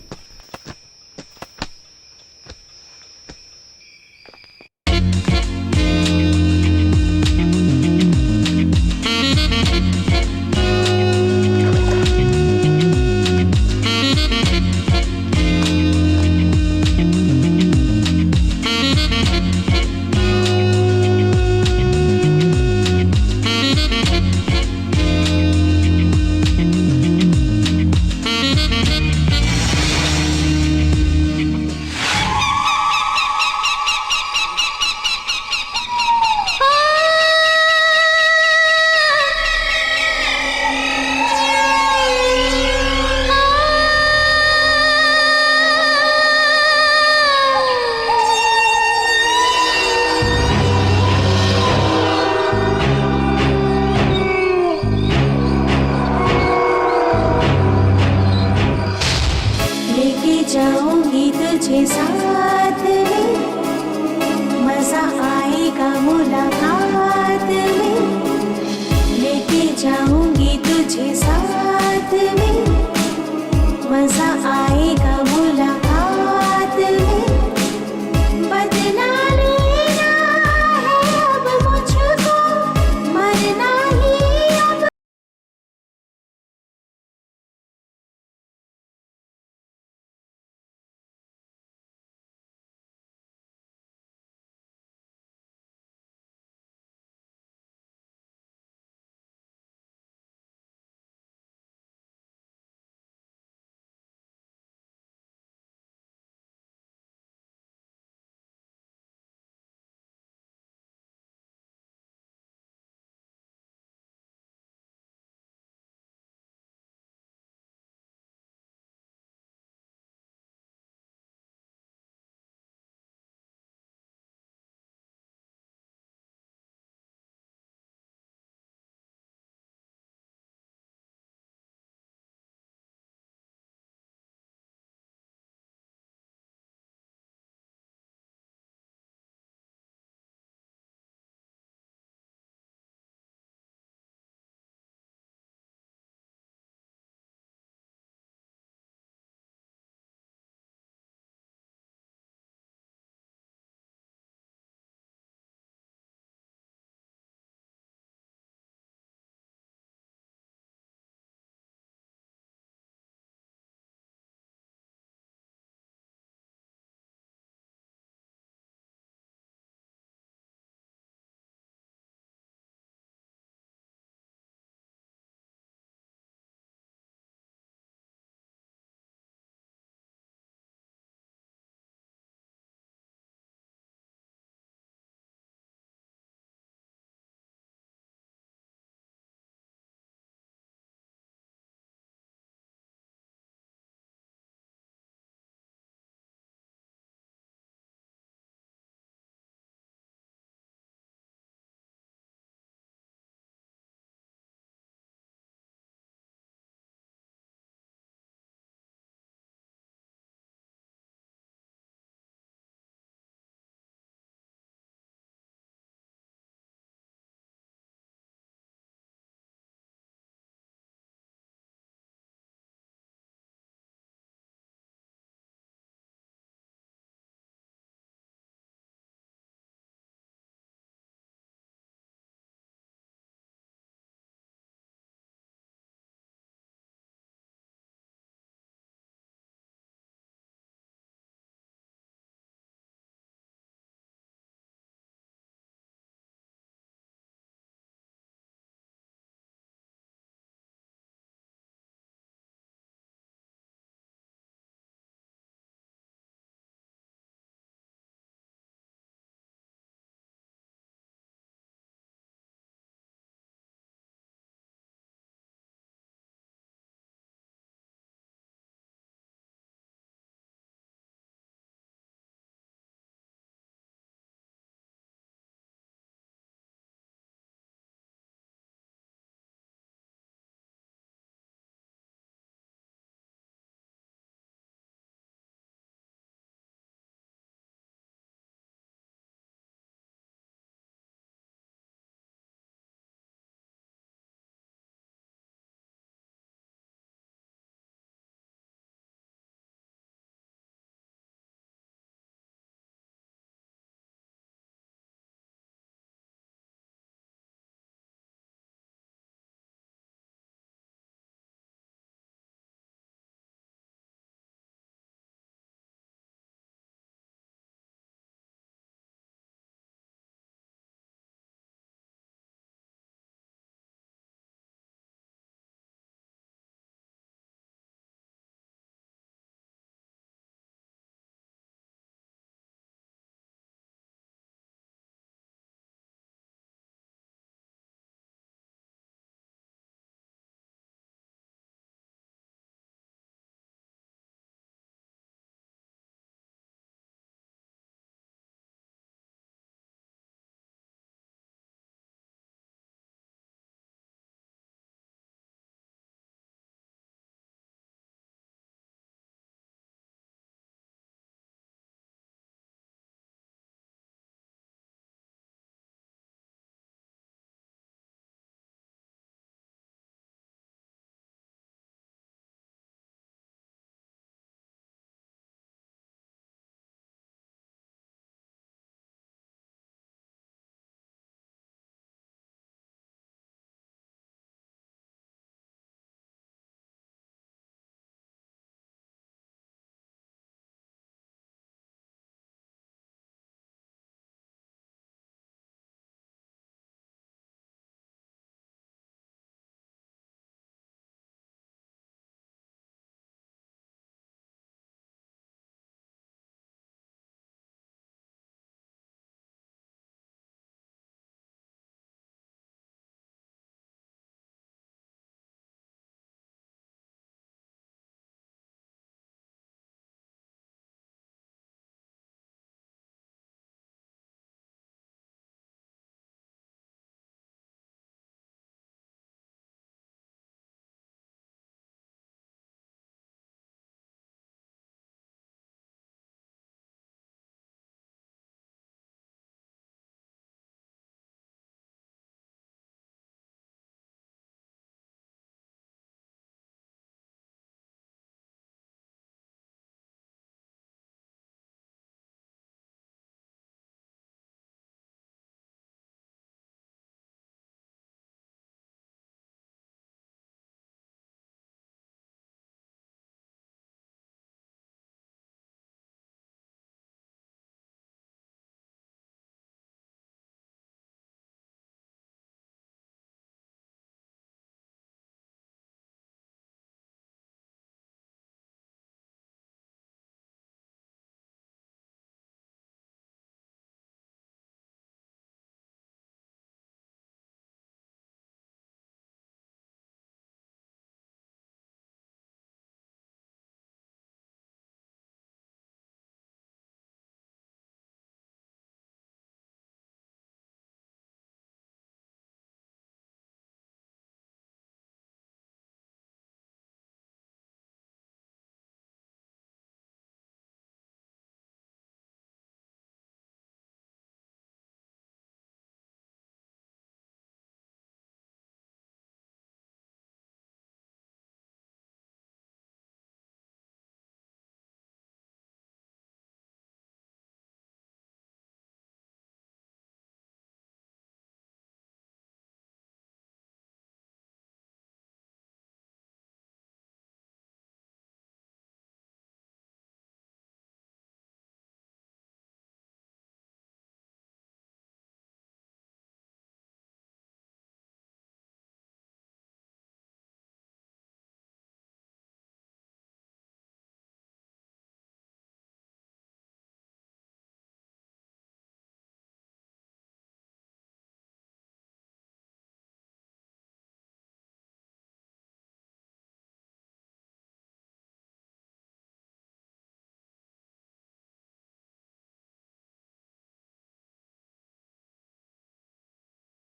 जाऊंगी तुझे साथ में, मजा आएगा मुलाकात।